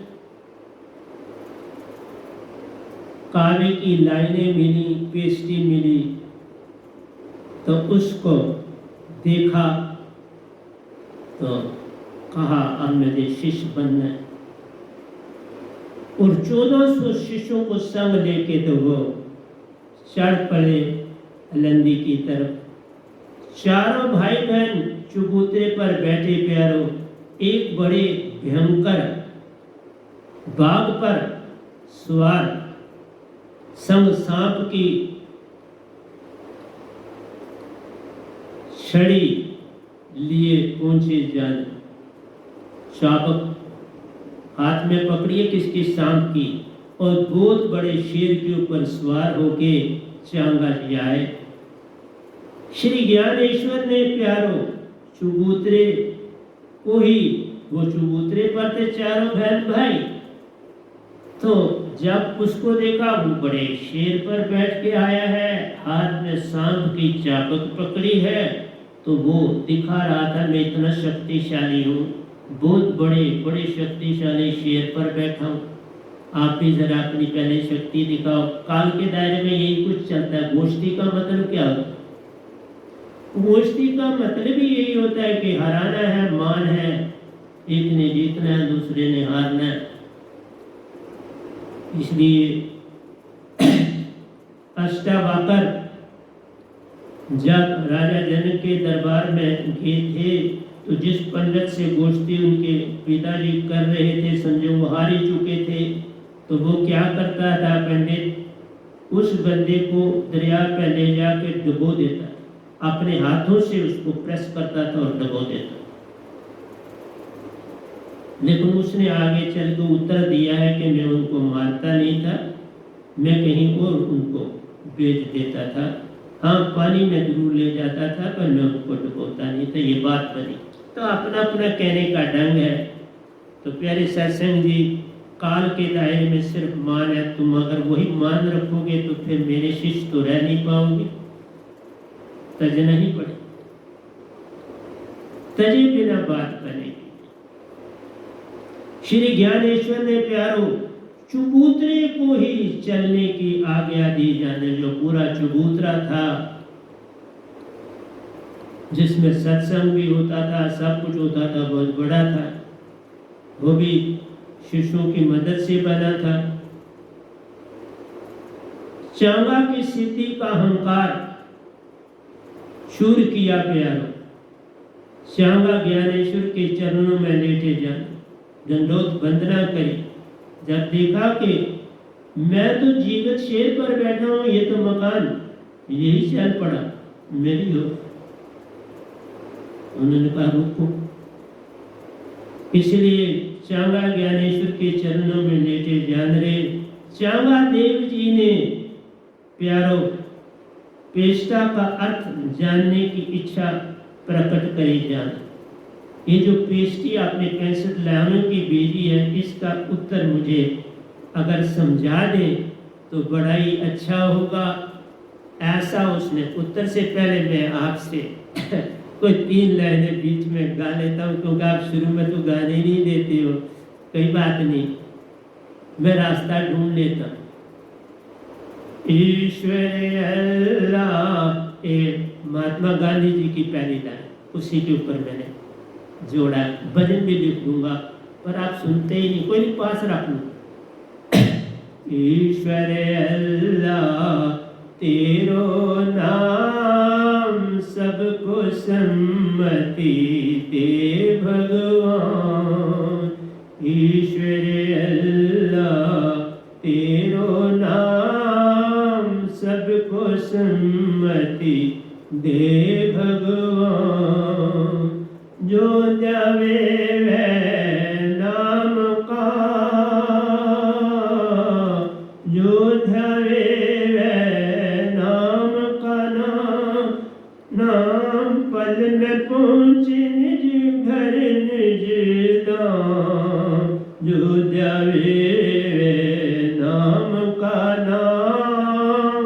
काव्य की लाइनें मिली, पेस्टी मिली, तो उसको देखा तो कहा अब मुझे शिष्य बनना है। और 1400 शिष्यों को संग लेके तो वो चढ़ पड़े अलंदी की तरफ। चारों भाई बहन चबूतरे पर बैठे प्यारो। एक बड़े भयंकर बाघ पर सवार संग सांप की छड़ी लिए पहुंचे जाने। शाबक हाथ में पकड़िए किसकी, सांप की, और बहुत बड़े शेर के ऊपर सवार होके चांगा जी आए। श्री ज्ञानेश्वर ने प्यारो चबूतरे को ही, वो चबूतरे पर थे चारों बहन भाई, तो जब उसको देखा वो बड़े शेर पर बैठ के आया है, हाथ में सांप की चाबुक पकड़ी है, तो वो दिखा रहा था मैं इतना शक्तिशाली हूँ, बहुत बड़े बड़े शक्तिशाली शेर पर बैठा हूँ। आप भी जरा अपनी पहले शक्ति दिखाओ। काल के दायरे में यही कुछ चलता है। गोष्ठी का मतलब क्या होता है? गोष्ठी का मतलब ही यही होता है कि हराना है, मान है, एक ने जीतना है, दूसरे ने हारना है। इसलिए अष्टावक्र जब राजा जनक के दरबार में गए थे, तो जिस पंडित से गोष्ठी उनके पिताजी कर रहे थे, समझो वो हार ही चुके थे, तो वो क्या करता था पंडित, उस बंदे को दरिया पर ले जाके डुबो देता, अपने हाथों से उसको प्रेस करता था और डुबो देता। लेकिन उसने आगे चल के उत्तर दिया है कि मैं उनको मारता नहीं था, मैं कहीं और उनको बेच देता था। हाँ, पानी में जरूर ले जाता था, पर मैं उनको डुबोता नहीं था। ये बात बनी। तो अपना अपना कहने का ढंग है। तो प्यारे सत्संग जी, काल के दायरे में सिर्फ मान है। तुम अगर वही मान रखोगे तो फिर मेरे शिष्य तो रह नहीं पाओगे, तजना ही पड़े, तजे बिना बात बनेगी। श्री ज्ञानेश्वर ने प्यारो चबूतरे को ही चलने की आज्ञा दी जाने। जो पूरा चबूतरा था, जिसमें सत्संग भी होता था, सब कुछ होता था, बहुत बड़ा था, वो भी शिष्यों की मदद से बना था। चांगा की सिद्धि का अहंकार चूर किया प्यारो। चांगा ज्ञानेश्वर के चरणों में लेटे जा दंडोत वंदना करी। जब देखा कि मैं तो जीवित शेर पर बैठा हूं, ये तो मकान यही चल पड़ा मेरी हो। उन्होंने कहा रुको। इसलिए चांगा ज्ञानेश्वर के चरणों में लेटे जान रहे। चांगा देव जी ने प्यारो पेष्टा का अर्थ जानने की इच्छा प्रकट करी जान। ये जो पेस्टी आपने 65 लाइनों की भेजी है, इसका उत्तर मुझे अगर समझा दें तो बड़ा ही अच्छा होगा। ऐसा उसने उत्तर से पहले मैं आपसे कोई 3 लाइनें बीच में गा लेता हूँ, क्योंकि आप शुरू में तो गाने नहीं देते हो। कोई बात नहीं, मैं रास्ता ढूंढ लेता हूँ। ईश्वर अल्लाह, ये महात्मा गांधी जी की पहली लाइन, उसी के ऊपर मैंने जोड़ा। भजन भी लिख दूंगा, पर आप सुनते ही नहीं। कोई नहीं, पास रख लो। ईश्वर अल्लाह तेरो नाम सबको सम्मति दे भगवान। ईश्वर अल्लाह तेरो नाम सबको सम्मति दे भगवान। जो जावे वह नाम का, जो जावे वह नाम का नाम पल में पहुँचे निज घर निज धाम। जो जावे वह नाम का नाम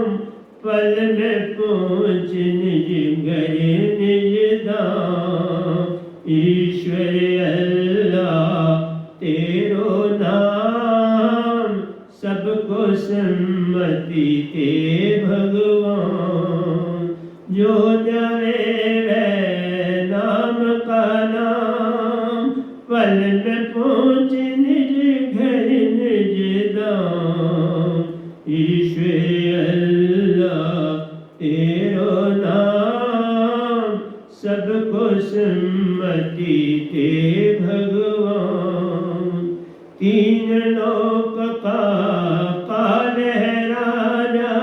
पल में पहुँचे निज घर निज धाम। ईश्वर अल्लाह तेरो नाम सबको सम्मति दे भगवान। जो जावे वह नाम का नाम पल में पहुँचे निज घर निज धाम। ईश्वर अल्लाह तेरो नाम सबको सम्मति दे भगवान। 3 लोक का काल है राजा,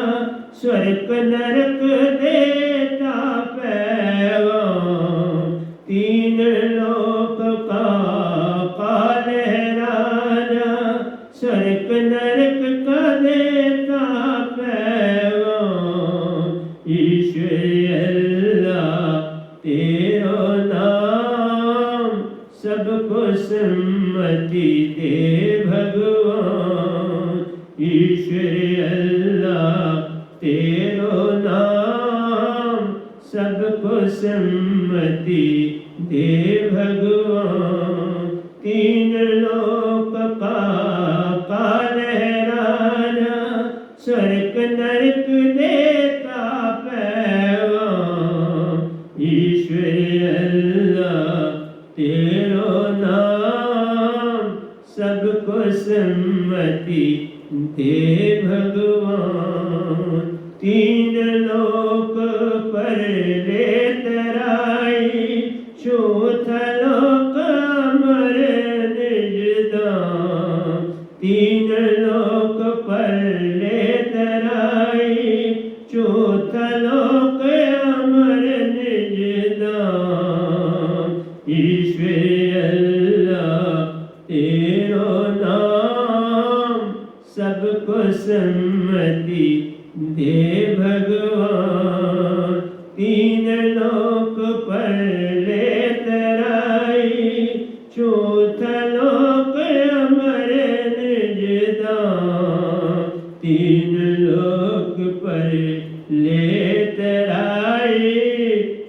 स्वर्ग नरक देता पैगाम। 3 लोक का काल है राजा, स्वर्ग नरक का देता पैगाम। ईश्वर तेरो नाम सबको सम्मति दे भगवान। ईश्वर अल्लाह तेरो नाम सबको सम्मति दे भगवान। तीन लोक का लहराना स्वर्ग नरक देता पैगाम। ईश्वर अल्लाह तेरो नाम सबको सम्मति दे भगवान। तीन लोक पर ले तराई चौथा लोक अमर निजदान। तीन लोक पर ले तराई चौथा लोक अमर निजदान। ईश्वर अल्लाह तेरो नाम सबको सम्मति दे भगवान। तीन लोक पर ले तराई चौथा लोक अमर निजदान। तीन लोक पर ले तराई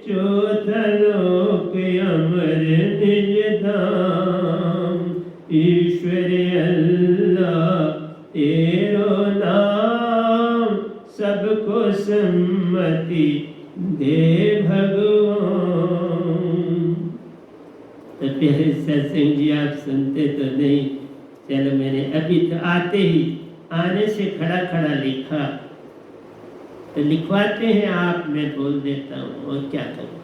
चौथा लोक अमर निजदान। ईश्वर अल्लाह तेरो नाम सबको सम्मति दे भगवान। तो प्यारे सत्संग जी, आप सुनते तो नहीं, चलो मैंने अभी तो आने से खड़ा खड़ा लिखा, तो लिखवाते हैं आप, मैं बोल देता हूँ और क्या करूँ।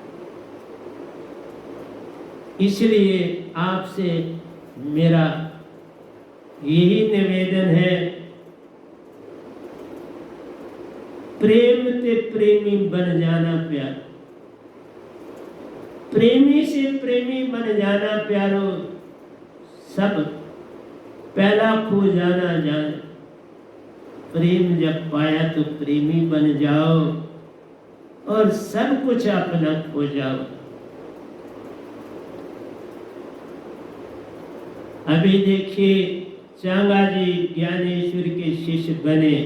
इसलिए आपसे मेरा यही निवेदन है, प्रेम ते प्रेमी बन जाना प्यार। प्रेमी से प्रेमी बन जाना प्यारो, सब पहला खो जाना जाने। प्रेम जब पाया तो प्रेमी बन जाओ और सब कुछ अपना खो जाओ। अभी देखिए, चांगा जी ज्ञानेश्वर के शिष्य बने,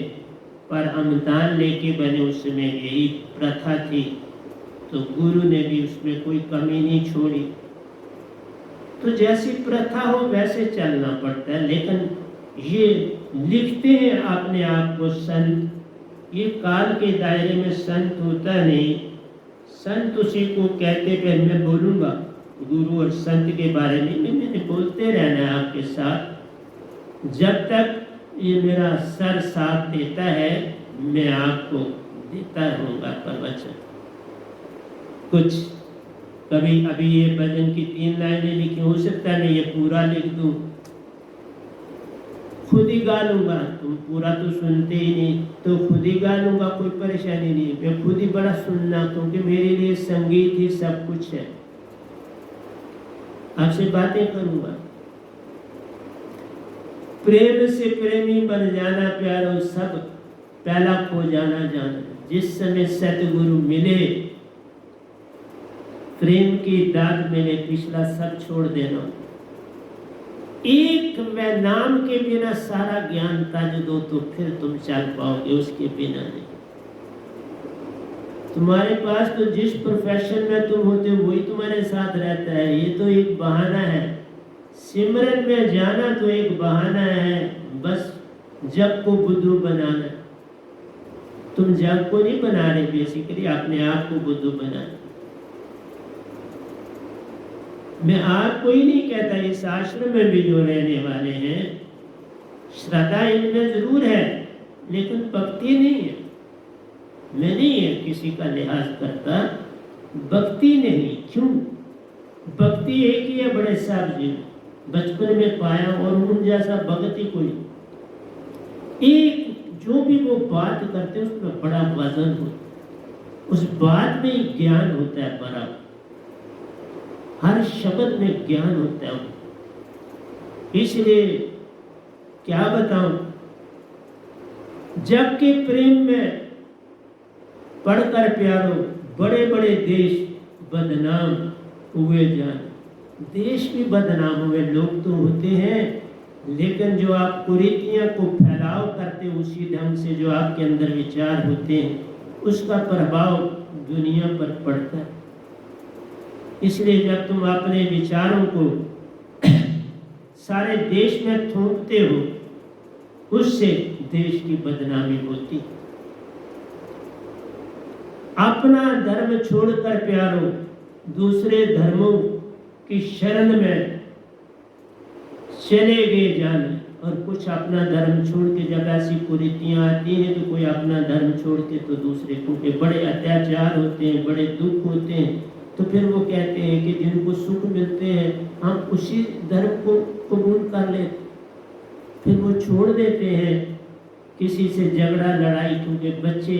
पर अमदान लेके बने, उसमें यही प्रथा थी, तो गुरु ने भी उसमें कोई कमी नहीं छोड़ी। तो जैसी प्रथा हो वैसे चलना पड़ता है। लेकिन ये लिखते हैं अपने आप को संत, ये काल के दायरे में संत होता नहीं। संत उसी को कहते, फिर मैं बोलूँगा गुरु और संत के बारे में, मैंने बोलते रहना है आपके साथ जब तक ये मेरा सर साथ देता है। मैं आपको देता रहूँगा प्रवचन। कुछ कभी अभी ये भजन की 3 लाइनें लिखी, हो सकता है मैं ये पूरा लिख दूँ, खुद ही गा लूँगा, तुम पूरा तो सुनते ही नहीं, तो खुद ही गा लूँगा, कोई परेशानी नहीं। मैं खुद ही बड़ा सुनना, क्योंकि मेरे लिए संगीत ही सब कुछ है। आपसे बातें करूँगा। प्रेम से प्रेमी बन जाना प्यारो, सब पहला खो जाना जाना। जिस समय सतगुरु मिले, प्रेम की दाद मिले, पिछला सब छोड़ देना। एक मैं नाम के बिना सारा ज्ञान तज दो तो फिर तुम चल पाओगे, उसके बिना नहीं। तुम्हारे पास तो जिस प्रोफेशन में तुम होते हो वही तुम्हारे साथ रहता है। ये तो एक बहाना है। सिमरन में जाना तो एक बहाना है, बस जग को बुद्धू बनाना। तुम जग को नहीं बना रहे, बेसिकली अपने आप को बुद्धू बनाना। मैं आपको ही नहीं कहता, इस आश्रम में भी जो रहने वाले हैं, श्रद्धा इनमें जरूर है लेकिन भक्ति नहीं है। मैं नहीं है किसी का लिहाज करता, भक्ति नहीं। क्यों? भक्ति एक ही है बड़े साहब जी, बचपन में पाया, और उन जैसा भगत ही कोई। एक जो भी वो बात करते हैं उसमें बड़ा वजन होता, उस बात में ज्ञान होता है बड़ा, हर शब्द में ज्ञान होता है। इसलिए क्या बताऊं, जग के प्रेम में पढ़कर प्यारो, बड़े बड़े देश बदनाम हुए जाने। देश भी बदनाम हुए, लोग तो होते हैं, लेकिन जो आप कुरीतियों को फैलाव करते उसी ढंग से जो आपके अंदर विचार होते हैं उसका प्रभाव दुनिया पर पड़ता है। इसलिए जब तुम अपने विचारों को सारे देश में थोपते हो उससे देश की बदनामी होती। अपना धर्म छोड़कर प्यारो दूसरे धर्मों की शरण में चले गए जाने। और कुछ अपना धर्म छोड़ के जब ऐसी कुरीतियां आती हैं तो कोई अपना धर्म छोड़ के तो दूसरे को के बड़े अत्याचार होते हैं, बड़े दुख होते हैं, तो फिर वो कहते हैं कि जिनको सुख मिलते हैं हम उसी धर्म को कबूल कर लेते, फिर वो छोड़ देते हैं किसी से झगड़ा लड़ाई। क्योंकि बच्चे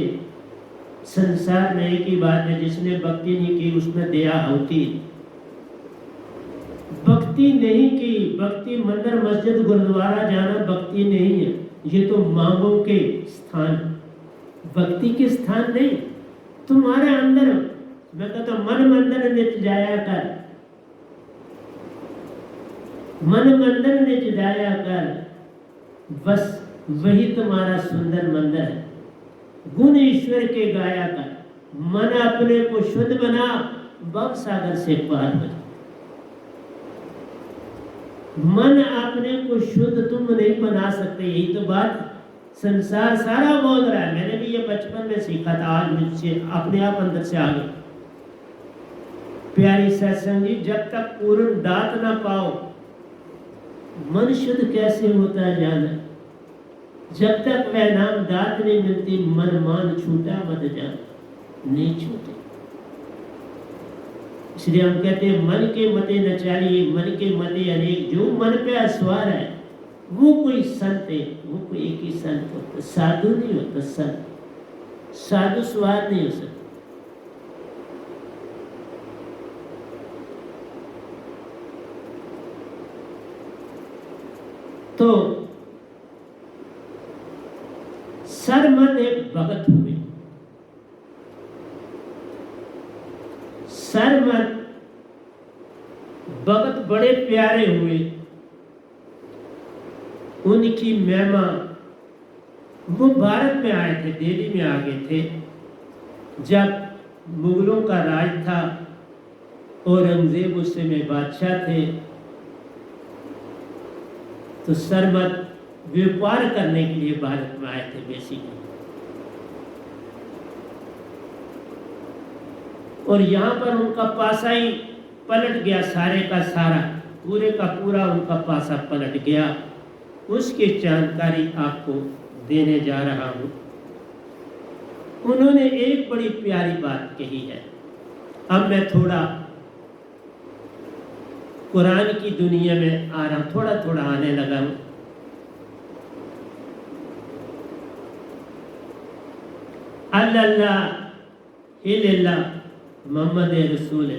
संसार में एक ही बात है, जिसने भक्ति नहीं की उसमें दया होती। भक्ति नहीं की, भक्ति मंदिर मस्जिद गुरुद्वारा जाना भक्ति नहीं है, ये तो मांगों के स्थान, भक्ति के स्थान नहीं। तुम्हारे अंदर मैं कहता मन मंदिर नित जाया कर, मन मंदिर नित जाया कर, बस वही तुम्हारा सुंदर मंदिर है। गुण ईश्वर के गाया कर, मन अपने को शुद्ध बना, भव सागर से पार हो। मन अपने को शुद्ध तुम नहीं बना सकते, यही तो बात संसार सारा बोल रहा है। मैंने भी ये बचपन में सीखा था, आज मुझसे अपने आप अंदर से आ गया। प्यारी सत्संग जी, जब तक पूर्ण दात ना पाओ मन शुद्ध कैसे होता है जाना। जब तक वह नाम दात नहीं मिलती मन मान छूटा मत जान, नहीं छूटे। इसलिए हम कहते हैं मन के मते न चालिए, मन के मते अनेक, जो मन पे अस्वार है वो कोई संत है, वो कोई एक ही संत होता, साधु नहीं होता। संत साधु स्वार नहीं हो सकता। तो सरमन एक भगत हुए, सरमन भगत बड़े प्यारे हुए। उनकी महिमा, वो भारत में आए थे, दिल्ली में आ गए थे जब मुगलों का राज था, औरंगजेब उस समय बादशाह थे। तो सरमत व्यापार करने के लिए भारत में आए थे बेसिकली। और यहाँ पर उनका पासा ही पलट गया, सारे का सारा, पूरे का पूरा उनका पासा पलट गया। उसकी जानकारी आपको देने जा रहा हूँ। उन्होंने एक बड़ी प्यारी बात कही है। अब मैं थोड़ा कुरान की दुनिया में आ रहा, थोड़ा थोड़ा आने लगा हूँ। अल्लाह इल्लल्लाह मोहम्मद रसूल,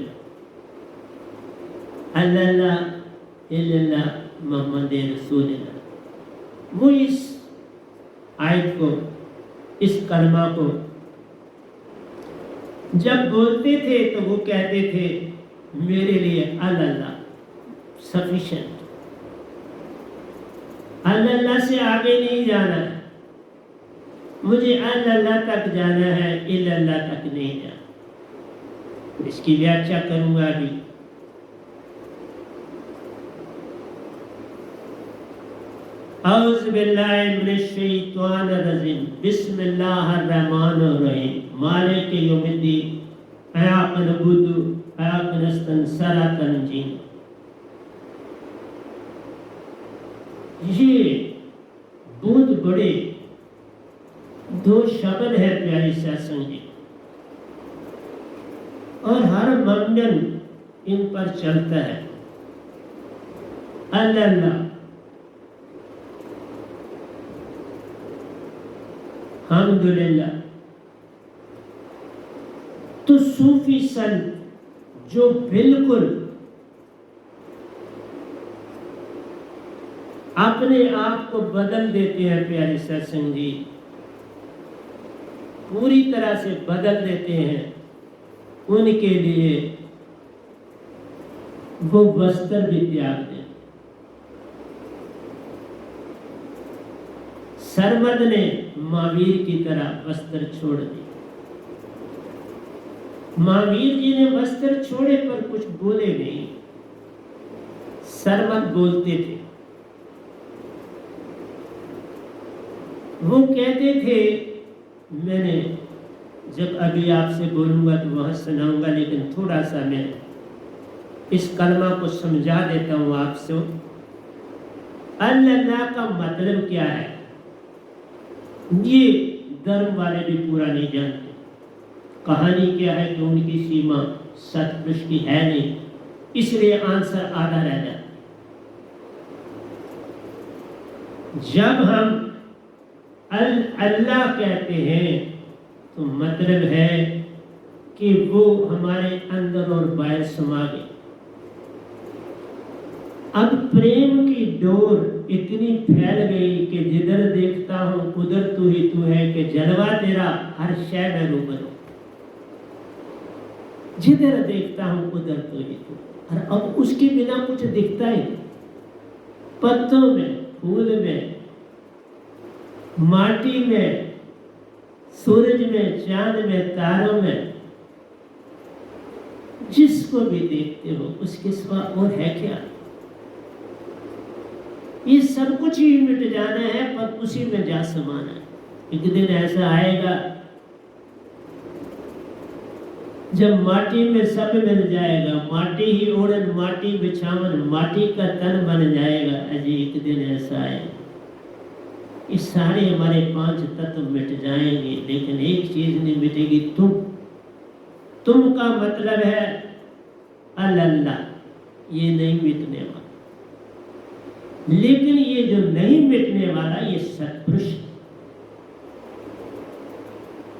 अल्लाह इल्लल्लाह मोहम्मद रसूल। वो इस आयत को, इस कलमा को जब बोलते थे तो वो कहते थे मेरे लिए अल्लाह सफिशिएंट, अल्लाह से आगे नहीं जाना है, मुझे अल्लाह तक जाना है, इल्लल्लाह तक नहीं जाना। इसकी व्याख्या करूंगा अभी। औज़ु बिल्लाहि मिनश शैतानिर रजीम, बिस्मिल्लाहिर रहमानिर रहीम, मालिक यौमिद्दीन, इय्याका नअबुदु व इय्याका नस्तईन, सिरातल मुस्तकीम। ये बहुत बड़े दो शब्द है प्यारी सत्संग जी, और हर मंगन इन पर चलता है। अल्लाह, अल्हम्दुलिल्लाह। तो सूफी संत जो बिल्कुल अपने आप को बदल देते हैं प्यारे सत्संग जी, पूरी तरह से बदल देते हैं, उनके लिए वो वस्त्र भी त्याग दे। सरमद ने महावीर की तरह वस्त्र छोड़ दिए। महावीर जी ने वस्त्र छोड़े पर कुछ बोले नहीं, सरमद बोलते थे। वो कहते थे मैंने जब अभी आपसे बोलूंगा तो वहां सुनाऊंगा, लेकिन थोड़ा सा मैं इस कलमा को समझा देता हूं आपसे। अल्लाह का मतलब क्या है ये धर्म वाले भी पूरा नहीं जानते। कहानी क्या है कि उनकी सीमा सतपुरुष की है नहीं, इसलिए आंसर आधा रह जाता। जब हम अल्लाह कहते हैं तो मतलब है कि वो हमारे अंदर और बाहर समा गए। अब प्रेम की डोर इतनी फैल गई कि जिधर देखता हूं उधर तू ही तू है, कि जलवा तेरा हर शय में रूबरू। जिधर देखता हूं उधर तू ही तू, और अब उसके बिना कुछ दिखता ही नहीं। पत्तों में, फूल में, माटी में, सूरज में, चांद में, तारों में, जिसको भी देखते हो उसके सिवा और है क्या? ये सब कुछ ही मिट जाना है, पर उसी में जा समाना है। एक दिन ऐसा आएगा जब माटी में सब मिल जाएगा, माटी ही ओढ़न माटी बिछावन, माटी का तन बन जाएगा। अजी एक दिन ऐसा आएगा, ये सारे हमारे 5 तत्व मिट जाएंगे, लेकिन एक चीज नहीं मिटेगी, तुम का मतलब है अल्लाह, ये नहीं मिटने वाला। लेकिन ये जो नहीं मिटने वाला ये सत्पुरुष,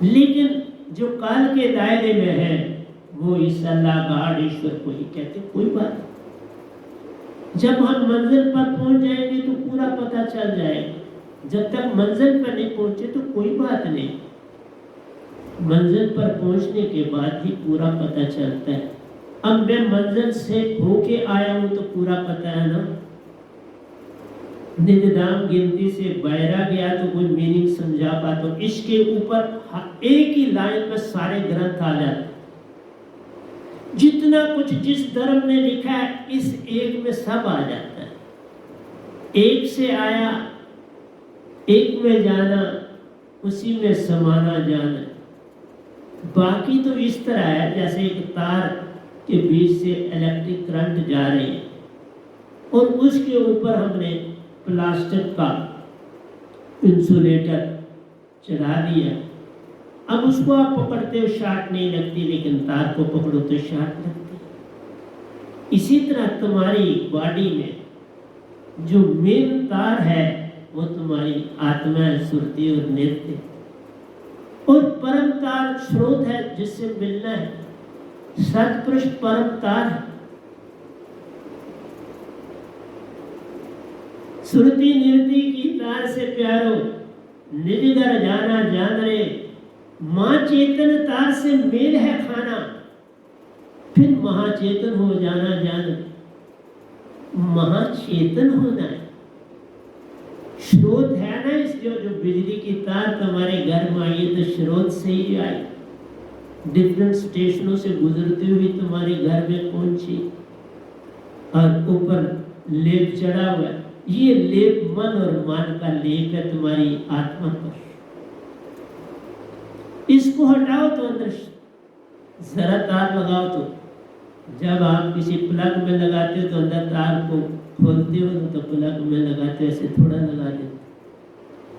लेकिन जो काल के दायरे में है वो इस अल्लाह गॉड ईश्वर को ही कहते। कोई बात, जब हम मंजिल पर पहुंच जाएंगे तो पूरा पता चल जाएगा। जब तक मंजिल पर नहीं पहुंचे तो कोई बात नहीं, मंजिल पर पहुंचने के बाद ही पूरा पता चलता है। अब मैं मंजिल से होके आया हूं तो पूरा पता है ना। निजदाम गिनती से बहरा गया तो कोई मीनिंग समझा पाता, तो इसके ऊपर एक ही लाइन में सारे ग्रंथ आ जाते। जितना कुछ जिस धर्म ने लिखा है इस एक में सब आ जाता है। एक से आया, एक में जाना, उसी में समाना जाना। बाकी तो इस तरह है जैसे एक तार के बीच से इलेक्ट्रिक करंट जा रही है और उसके ऊपर हमने प्लास्टिक का इंसुलेटर चढ़ा दिया। अब उसको आप पकड़ते हो शॉर्ट नहीं लगती, लेकिन तार को पकड़ो तो शॉर्ट लगती। इसी तरह तुम्हारी बॉडी में जो मेन तार है वो तुम्हारी आत्मा है, सुरती और नृत्य, और परम तार स्रोत है जिससे मिलना है। सत्पुरुष परम तार है। सुरती नृत्य की तार से प्यारो, निज घर जाना जान रे, मां चेतन तार से मेल है खाना, फिर महाचेतन हो जाना जान। महाचेतन होना है, स्रोत है ना। इस जो बिजली की तार तुम्हारे घर में आई है तो स्रोत से ही आई, डिफरेंट स्टेशनों से गुजरती हुई तुम्हारे घर में पहुंची, और ऊपर लेप चढ़ा हुआ है। ये लेप मन और मान का लेप है तुम्हारी आत्मा पर। इसको हटाओ तो अंदर जरा तार लगाओ, तो जब आप किसी प्लग में लगाते हो तो अंदर तार को खोलते हो तो प्लग में लगाते हो, ऐसे थोड़ा लगा देते।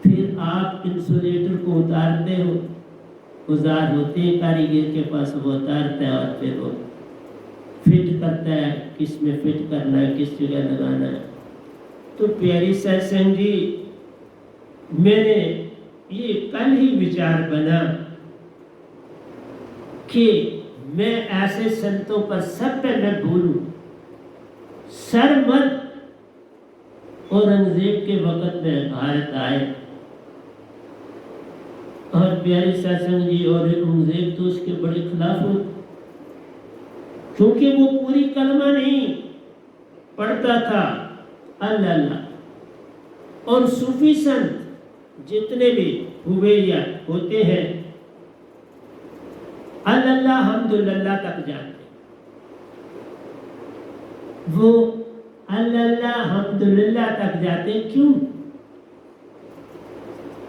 फिर आप इंसुलेटर को उतारते हो, औजार होते हैं कारीगर के पास, वो उतारता है और फिर वो फिट करता है, किस में फिट करना है, किस जगह लगाना है। तो प्यारी सत्संग जी, मैंने ये कल ही विचार बना कि मैं ऐसे संतों पर सब पे मैं बोलूं। सरमद औरंगजेब के वक्त में भारत आए, और प्यारी सत्संग जी औरंगजेब तो उसके बड़े खिलाफ हुए, क्योंकि वो पूरी कलमा नहीं, पढ़ता था अल्लाह अल्लाह। और सूफी संत जितने भी हुए या होते हैं अल्लाह हम्दुलिल्लाह तक जाते, वो अल्लाह हम्दुलिल्लाह तक जाते। क्यों?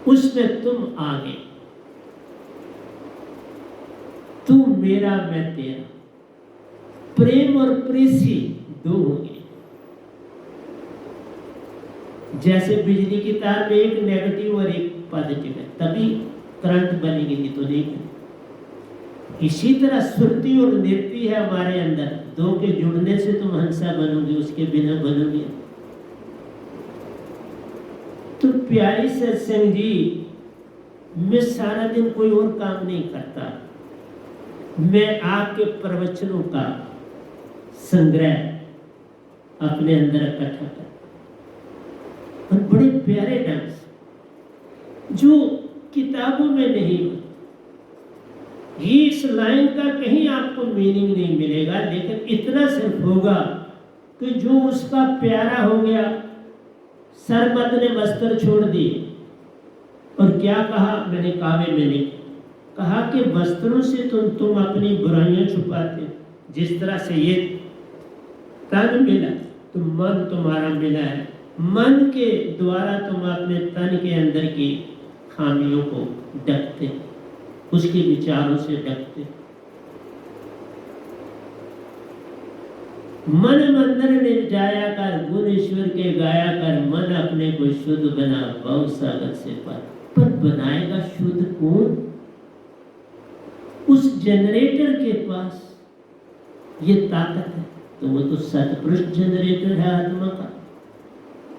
उसमें तुम आगे, तू मेरा मैं तेरा, प्रेम और प्रेसी दो होंगे। जैसे बिजली की तार में एक नेगेटिव और एक पॉजिटिव है, तभी करंट बनेगी, नहीं तो नहीं बनेगी। इसी तरह सुरती और नृत्य है हमारे अंदर, दो के जुड़ने से तुम हंसा बनोगे, उसके बिना बनोगे। तो प्यारी सत्संग जी, मैं सारा दिन कोई और काम नहीं करता, मैं आपके प्रवचनों का संग्रह अपने अंदर इकट्ठा करता, और बड़े प्यारे ढंग से जो किताबों में नहीं होता। ये इस लाइन का कहीं आपको मीनिंग नहीं मिलेगा, लेकिन इतना सिर्फ होगा कि जो उसका प्यारा हो गया, सरमद ने वस्त्र छोड़ दिए। और क्या कहा? मैंने कावे में नहीं कहा कि वस्त्रों से तुम अपनी बुराइयां छुपाते, जिस तरह से ये तन मिला तो मन तुम्हारा मिला है, मन के द्वारा तुम अपने तन के अंदर की खामियों को ढकते, उसके विचारों से ढकते। मन मंदिर में जाया कर, गुण ईश्वर के गाया कर, मन अपने को शुद्ध बना भव सागर से पार। पर बनाएगा शुद्ध कौन? उस जनरेटर के पास ये ताकत है, तो वो तो सतपुरुष जनरेटर है आत्मा का।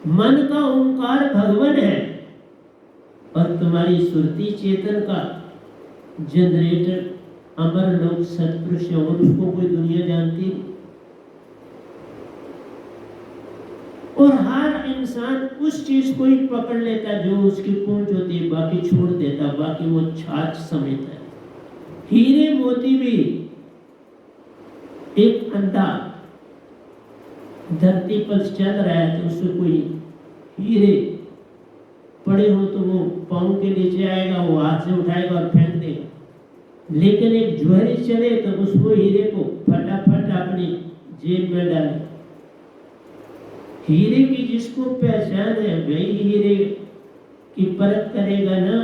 मन का ओंकार भगवान है, और तुम्हारी सुरती चेतन का जनरेटर अमर लोक सतपुरुष है, और उसको कोई दुनिया जानती नहीं। और हर इंसान उस चीज को ही पकड़ लेता जो उसकी पूंछ होती है, बाकी छोड़ देता, बाकी वो छाछ समझता है। हीरे मोती भी, एक अंधा धरती पर चल रहा है तो उससे कोई हीरे पड़े हो तो वो पाँव के नीचे आएगा, वो हाथ से उठाएगा और फेंक देगा। लेकिन एक जुहरी चले तो उसको हीरे को फटाफट अपनी जेब में डाले। हीरे की जिसको पहचान है वही हीरे की परख करेगा ना।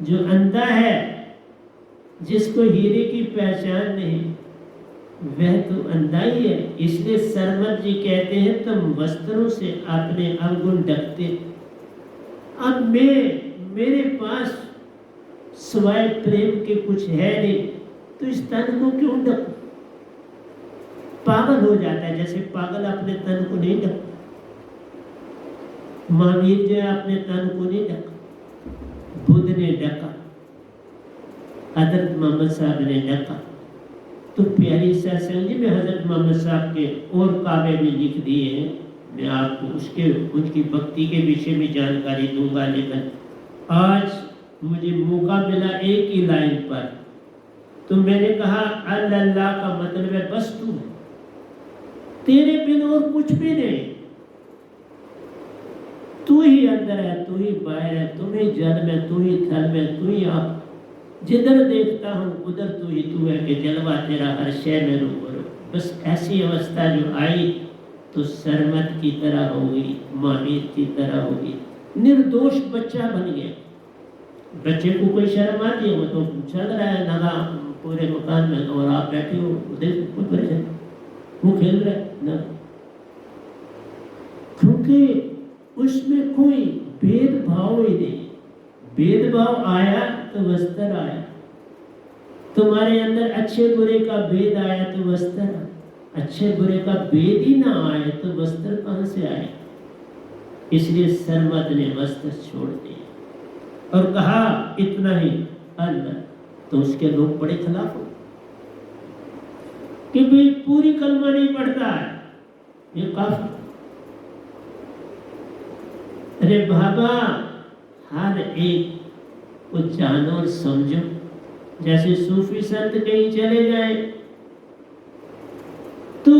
जो अंधा है, जिसको हीरे की पहचान नहीं, वह तो अंधा ही है। इसलिए सरमद जी कहते हैं तुम वस्त्रों से अपने अवगुण ढकते। अब मेरे पास सिवाय प्रेम के कुछ है नहीं, तो इस तन को क्यों ढकूं? पागल हो जाता है, जैसे पागल अपने तन को नहीं ढकता। महावीर जो अपने तन को नहीं ढका, बुद्ध ने ढका, हजरत मोहम्मद साहब ने ढका। तो प्यारी सत्संग जी में हजरत मोहम्मद साहब के और काबे में लिख दिए हैं, मैं आपको उनकी भक्ति के विषय में जानकारी दूंगा। लेकिन आज मुझे मौका मिला एक ही लाइन पर, तो मैंने कहा अल्लाह का मतलब है बस तू, तेरे बिन और कुछ भी नहीं। तू ही अंदर है, तू ही बाहर है, तू ही जल में, तू ही थल में, तू ही आप। जिधर देखता हूँ उधर तू ही तू है कि जलवा तेरा हर शय में रूबरू। बस ऐसी अवस्था जो आई तो सरमद की तरह हो गई, महावीर की तरह हो गई, निर्दोष बच्चा बन गया। बच्चे को कोई शर्म आती है, वो तो चल रहा है नगा पूरे मकान में, और आप बैठे हो देखो कोई परेशान, वो खेल रहा है ना, क्योंकि उसमें कोई भेदभाव ही नहीं। भेदभाव आया तो वस्त्र आया, तुम्हारे अंदर अच्छे बुरे का भेद आया तो वस्त्र आया, अच्छे बुरे का भेद ही ना आए तो वस्त्र कहां से आए? इसलिए सरमद ने वस्त्र छोड़ दिया और कहा इतना ही अल्लाह। तो उसके लोग बड़े खिलाफ हो कि भाई पूरी कलमा नहीं पढ़ता है, ये काफी। अरे बाबा, हर एक को जानो और समझो। जैसे सूफी संत कहीं चले जाए तो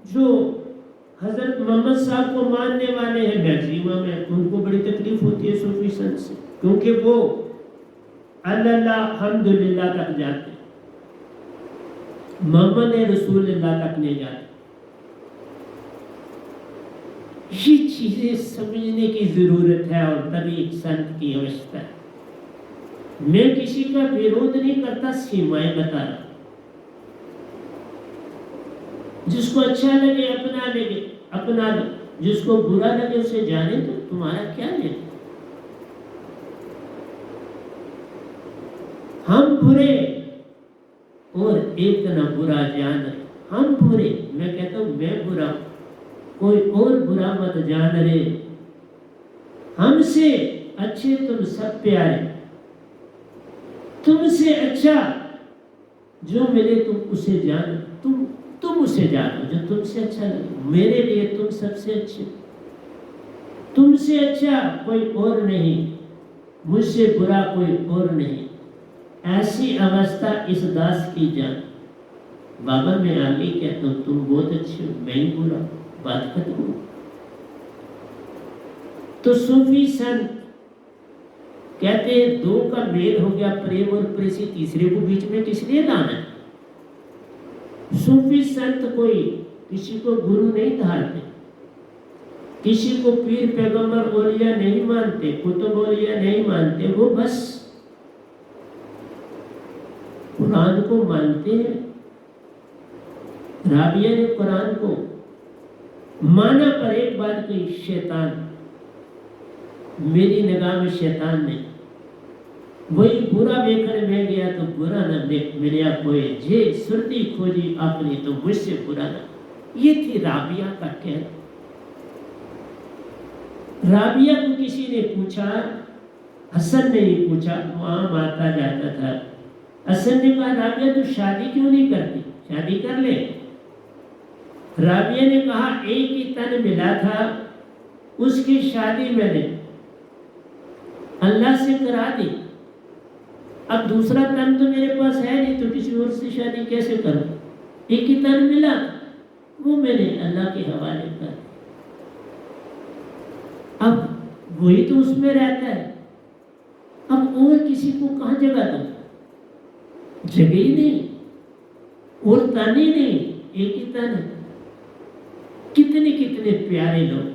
जो हजरत मोहम्मद साहब को मानने वाले हैं मैक्सिमम है, उनको बड़ी तकलीफ होती है सूफी संत से, क्योंकि वो अल्लाह हम्दुलिल्लाह तक जाते, मोहम्मद रसूलुल्लाह तक नहीं जाते। ये चीजें समझने की जरूरत है और तभी एक संत की अवस्था है। मैं किसी का विरोध नहीं करता, सीमाएं बता रहा। जिसको अच्छा लगे अपना लो, जिसको बुरा लगे उसे जाने तो तुम्हारा क्या लेना। हम बुरे और एक ना बुरा जान रहे, हम बुरे, मैं कहता हूं मैं बुरा, कोई और बुरा मत जान रहे। हमसे अच्छे तुम सब प्यारे, तुमसे अच्छा जो मिले तुम उसे जानो, तुम उसे जानो जो तुमसे अच्छा लगे। मेरे लिए तुम सबसे अच्छे, तुमसे अच्छा कोई और नहीं, मुझसे बुरा कोई और नहीं। ऐसी अवस्था इस दास की जान। बाबा मैं आगे कहता हूं तुम बहुत अच्छे हो, मैं ही बुरा, बात खत्म हो। तो सूफी संत कहते हैं दो का मेल हो गया, प्रेम और प्रेसी, तीसरे को बीच में किस लिए लाना है। सूफी संत कोई किसी को गुरु नहीं धारते, किसी को पीर पैगंबर औलिया नहीं मानते, कुतुब औलिया नहीं मानते, वो बस कुरान को मानते हैं। राबिया ने कुरान को माना, पर एक बात कही, शैतान मेरी निगाह में शैतान नहीं, वही बुरा बेकर में गया तो बुरा न देख मिलिया कोई, जे सुरती खोजी अपनी तो मुझसे बुरा न। ये थी राबिया का कहना। राबिया को किसी ने पूछा, हसन ने ही पूछा, वहां आता जाता था। हसन ने कहा राबिया तू शादी क्यों नहीं करती, शादी कर ले। राबिया ने कहा एक ही तन मिला था, उसकी शादी मैंने अल्लाह से करा दी, अब दूसरा तन तो मेरे पास है नहीं, तो किसी और से शादी कैसे करूं। एक ही तन मिला, वो मैंने अल्लाह के हवाले कर, अब वही तो उसमें रहता है, अब और किसी को कहां जगह दूं, जगह ही नहीं, और तन ही नहीं, एक ही तन है। कितने कितने प्यारे लोग,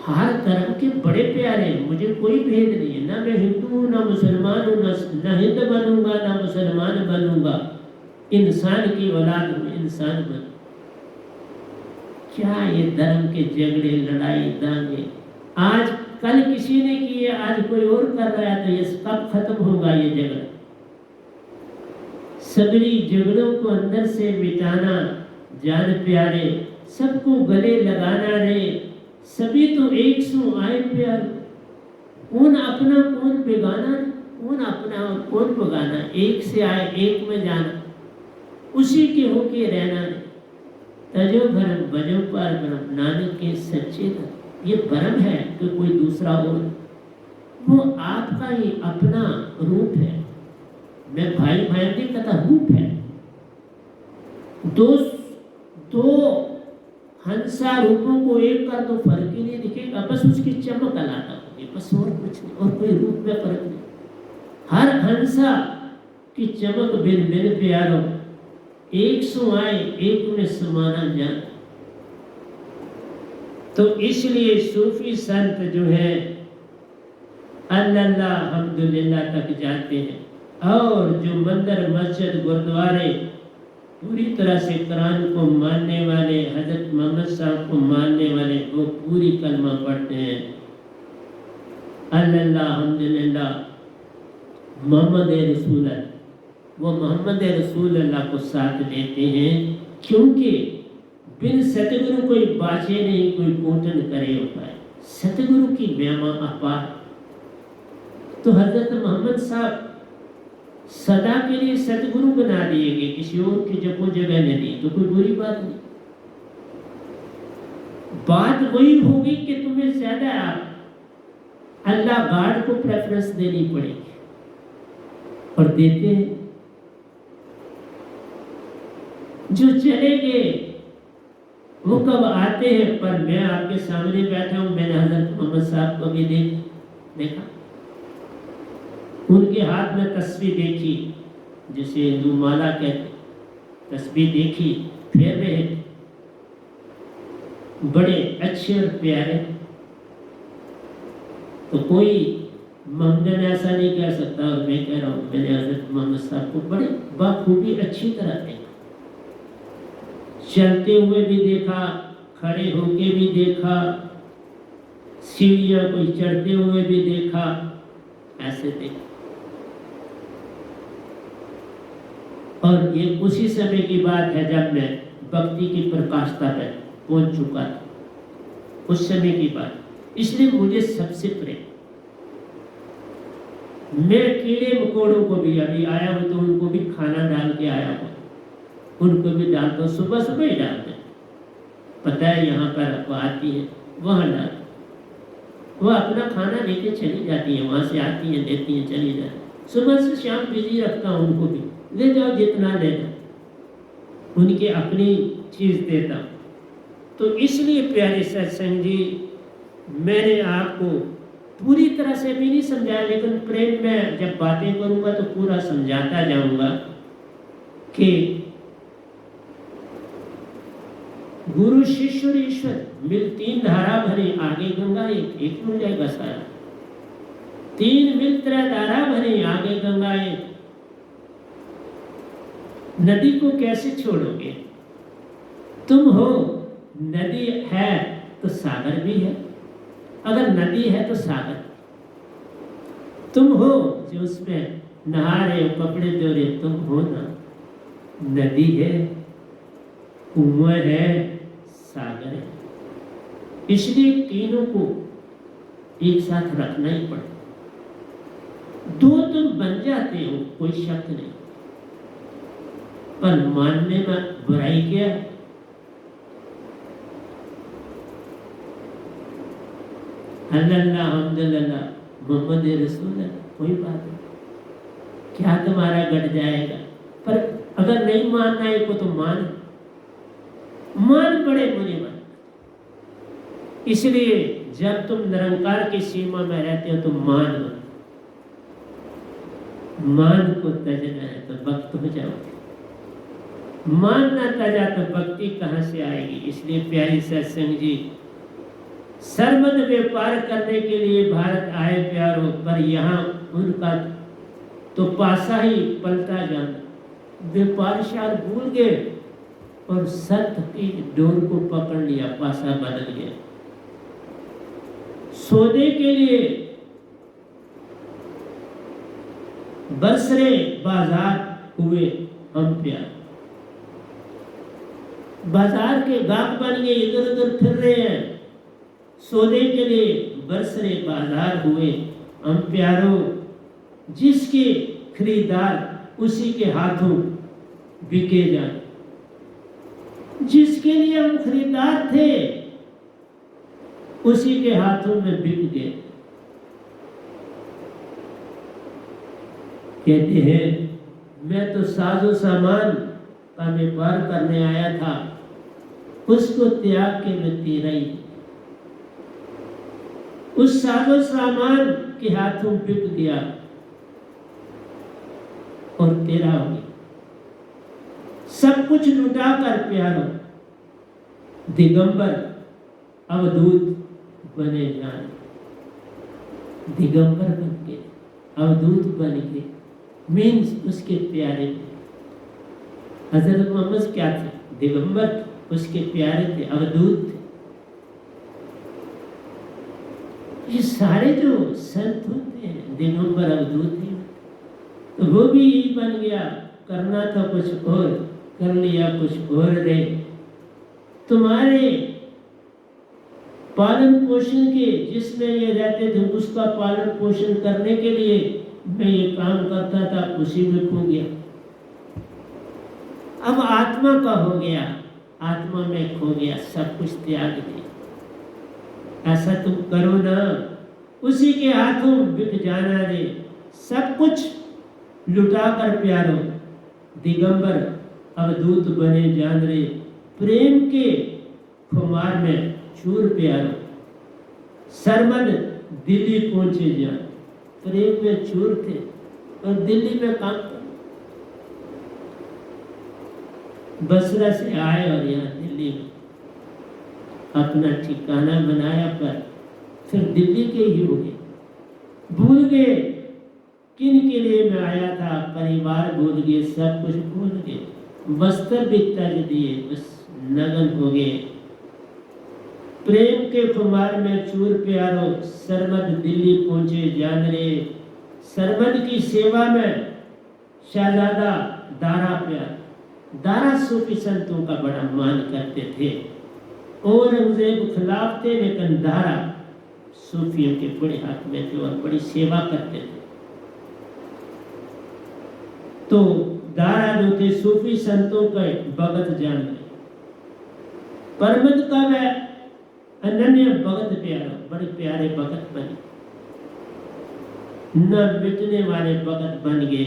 हर धर्म के बड़े प्यारे हैं, मुझे कोई भेद नहीं है, ना मैं हिंदू हूँ ना मुसलमान हूँ, ना हिंद बनूंगा ना मुसलमान बनूंगा, इंसान की औलाद हूँ, इंसान बनूंगा। क्या ये धर्म के झगड़े लड़ाई दांगे आज कल किसी ने किए, आज कोई और कर रहा है, तो ये कब खत्म होगा ये झगड़ा। सगड़ी झगड़ों को अंदर से मिटाना, जान प्यारे सबको गले लगाना रे, सभी तो एक सो आए प्यार, कौन अपना कौन बेगाना, कौन अपना और कौन बेगाना, एक से आए एक में जाना, उसी के होके रहना। तजो भरम बजो पार ब्रह्म, नानक के सच्चे धर्म। ये भरम है कि कोई दूसरा हो, वो आपका ही अपना रूप है। मैं भाई भाई नहीं कहता, रूप है। दो हंसा रूपों को एक कर दो, फर्क ही नहीं दिखेगा, बस उसकी चमक अलग होगी, बस और कुछ नहीं, और कोई रूप में फर्क नहीं। हर हंसा की चमक बिन बिन प्यारो, एक सो आए एक में समाना जान। तो इसलिए सूफी संत जो है अल्लाह हम्दुलिल्लाह तक जाते हैं, और जो मंदिर मस्जिद गुरुद्वारे पूरी तरह से कुरान को मानने वाले, हजरत मोहम्मद साहब को मानने वाले, वो पूरी कलमा पढ़ते हैं अल्लाह हम्दुलिल्लाह मोहम्मद रसूल, वो मोहम्मद रसूल अल्लाह को साथ लेते हैं, क्योंकि बिन सतगुरु कोई बाचे नहीं, कोई कोटन करे उपाय। सतगुरु की महिमा अपार। तो हजरत मोहम्मद साहब सदा के लिए सतगुरु बना दिए गए, किसी और की जगह जगह नहीं दी, तो कोई बुरी बात नहीं। बात वही होगी कि तुम्हें ज्यादा अल्लाह गार्ड को प्रेफरेंस देनी पड़ेगी, और देते हैं। जो चले गए वो कब आते हैं, पर मैं आपके सामने बैठा हूँ, मैंने हजरत मोहम्मद साहब को भी देखा, उनके हाथ में तस्बीह देखी, जिसे हिंदू माला कहते, तस्बीह देखी, फेर रहे, बड़े अच्छे और प्यारे। तो कोई ममदन ऐसा नहीं कह सकता, और मैं कह रहा हूँ मैंने हजरत मोहम्मद साहब को बड़े बाखूबी अच्छी तरह देखा, चलते हुए भी देखा, खड़े होके भी देखा, सीढ़ियां कोई चढ़ते हुए भी देखा, ऐसे देखा। और ये उसी समय की बात है जब मैं भक्ति की प्रकाष्ठा पर पहुंच चुका था, उस समय की बात। इसलिए मुझे सबसे प्रेम, मैं कीड़े मकोड़ों को भी, अभी आया हूं तो उनको भी खाना डाल के आया हूं, उनको भी डालता हूँ, सुबह सुबह ही डालते हैं, पता है यहाँ पर वो आती है, वहाँ डाल, वो अपना खाना लेके चली जाती है, वहाँ से आती है, देती है, चली जाती, सुबह से शाम बिजी रखता हूँ उनको भी, ले जाओ जितना लेना, उनकी अपनी चीज़ देता हूँ। तो इसलिए प्यारे सत्संग जी, मैंने आपको पूरी तरह से भी नहीं समझाया, लेकिन प्रेम में जब बातें करूँगा तो पूरा समझाता जाऊँगा कि गुरु शिष्य और ईश्वर मिल तीन धारा भरे, आगे गंगा एक मिल जाएगा सारा, तीन मिल त्रय धारा भरे, आगे गंगा एक। नदी को कैसे छोड़ोगे? तुम हो, नदी है तो सागर भी है, अगर नदी है तो सागर, तुम हो जो उसमें नहा रहे हो, कपड़े धो रहे, तुम हो ना, नदी है, कुआं है, सागर है। इसलिए तीनों को एक साथ रखना ही पड़ता। दो तुम बन जाते हो, कोई शक नहीं, पर मानने में बुराई क्या है? अल्लाह हमदुलिल्लाह मोहम्मद रसूल है, कोई बात नहीं, क्या तुम्हारा घट जाएगा? पर अगर नहीं मानना है को तो मान बड़े बुरे बन। इसलिए जब तुम निरंकार की सीमा में रहते हो तो मान को तजना है तो भक्त हो जाओगे, मान ना तजा तो भक्ति कहाँ से आएगी? इसलिए प्यारी सत्संग जी, सर्वद व्यापार करने के लिए भारत आए प्यारों, पर यहाँ उनका तो पासा ही पलटा जाना, व्यापार शार भूल गए और सत्य की डोर को पकड़ लिया, पासा बदल गया। सौदे के लिए बसरे बाजार हुए हम प्यार, बाजार के गाहक बन गए, इधर उधर फिर रहे हैं, सौदे के लिए बरसरे बाजार हुए हम प्यारों, जिसके खरीदार उसी के हाथों बिके जाए, जिसके लिए हम खरीदार थे उसी के हाथों में बिक गए। कहते हैं मैं तो साजो सामान का व्यापार करने आया था, उसको त्याग के मैं तेरा ही, उस साजो सामान के हाथों बिक गया और तेरा हो गया। सब कुछ लुटा कर प्यारों, दिगंबर अवधूत बने जान, दिगंबर बन के अवधूत बन के, मीन्स उसके प्यारे थे। हजरत मोहम्मद क्या थे? दिगंबर, उसके प्यारे थे, अवधूत थे। ये सारे जो संत होते हैं दिगंबर अवधूत ही, तो वो भी यही बन गया, करना था कुछ और, कर लिया कुछ और रे। तुम्हारे पालन पोषण के, जिसमें ये रहते थे उसका पालन पोषण करने के लिए मैं ये काम करता था, उसी में खो गया। अब आत्मा का हो गया, आत्मा में खो गया, सब कुछ त्याग दिया। ऐसा तुम करो ना, उसी के हाथों बिक जाना रे, सब कुछ लुटा कर प्यारो, दिगंबर अवधूत बने जान रे। प्रेम के खुमार में चूर प्यारो, सरमद दिल्ली पहुंचे जान। प्रेम में चूर थे और दिल्ली में काम कर, बसरा से आए और यहाँ दिल्ली में अपना ठिकाना बनाया, पर फिर दिल्ली के ही हो गए। भूल गए किन के लिए मैं आया था, परिवार भूल गए, सब कुछ भूल गए, वस्त्र भी तज दिए, बस नगन हो गए। प्रेम के खुमार में चूर प्यारो, सरमद दिल्ली पहुंचे जान रे। सरमद की सेवा में शहजादा दारा प्यार, दारा सूफी संतों का बड़ा मान करते थे। औरंगजेब खिलाफ थे, लेकिन दारा सूफियों के बड़े हाथ में थे और बड़ी सेवा करते थे। तो दारा जो थे सूफी संतों के भगत जान रहे। परमत का वह अनन्य भगत प्यारा, बड़े प्यारे भगत बने, न मिटने वाले भगत बन गए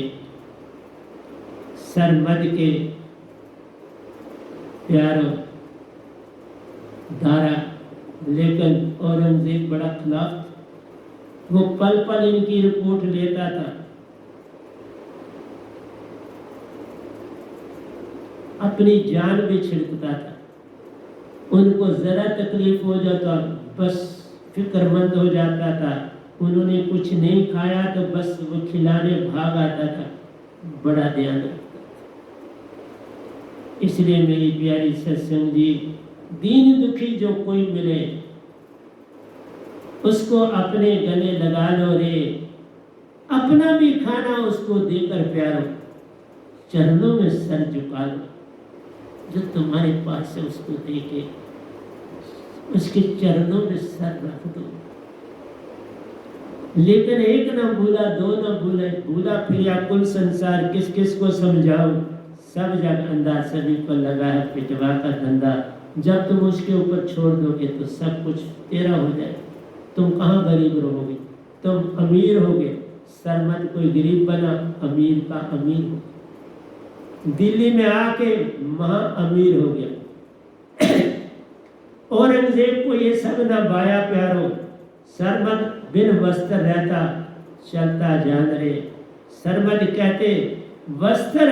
सरमद के प्यारो दारा। लेकिन औरंगजेब बड़ा खिलाफ था, वो पल पल इनकी रिपोर्ट लेता था। अपनी जान भी छिड़कता था, उनको जरा तकलीफ हो जाता बस फिक्रमंद हो जाता था। उन्होंने कुछ नहीं खाया तो बस वो खिलाने भाग आता था, बड़ा ध्यान रखता था। इसलिए मेरी प्यारी सत्संग जी, दीन दुखी जो कोई मिले उसको अपने गले लगा लो रे, अपना भी खाना उसको देकर प्यारो, चरणों में सर झुका लो। जो तुम्हारे पास है उसको देके उसके चरणों में सर रख दो। लेकिन एक न भूला, दो न भूले, भूला फिर या कुल संसार, किस किस को समझाओ, सब जग अंधा, सभी को लगा है पिटवा का धंधा। जब तुम उसके ऊपर छोड़ दोगे तो सब कुछ तेरा हो जाए। तुम कहाँ गरीब रहोगे, तुम अमीर होगे। सरमद कोई गरीब बना, अमीर का अमीर हो, दिल्ली में आके महा अमीर हो गया। औरंगजेब को ये सब न बाया प्यारो, सरमद बिन वस्त्र रहता, चलता जान रे। सरमद कहते वस्त्र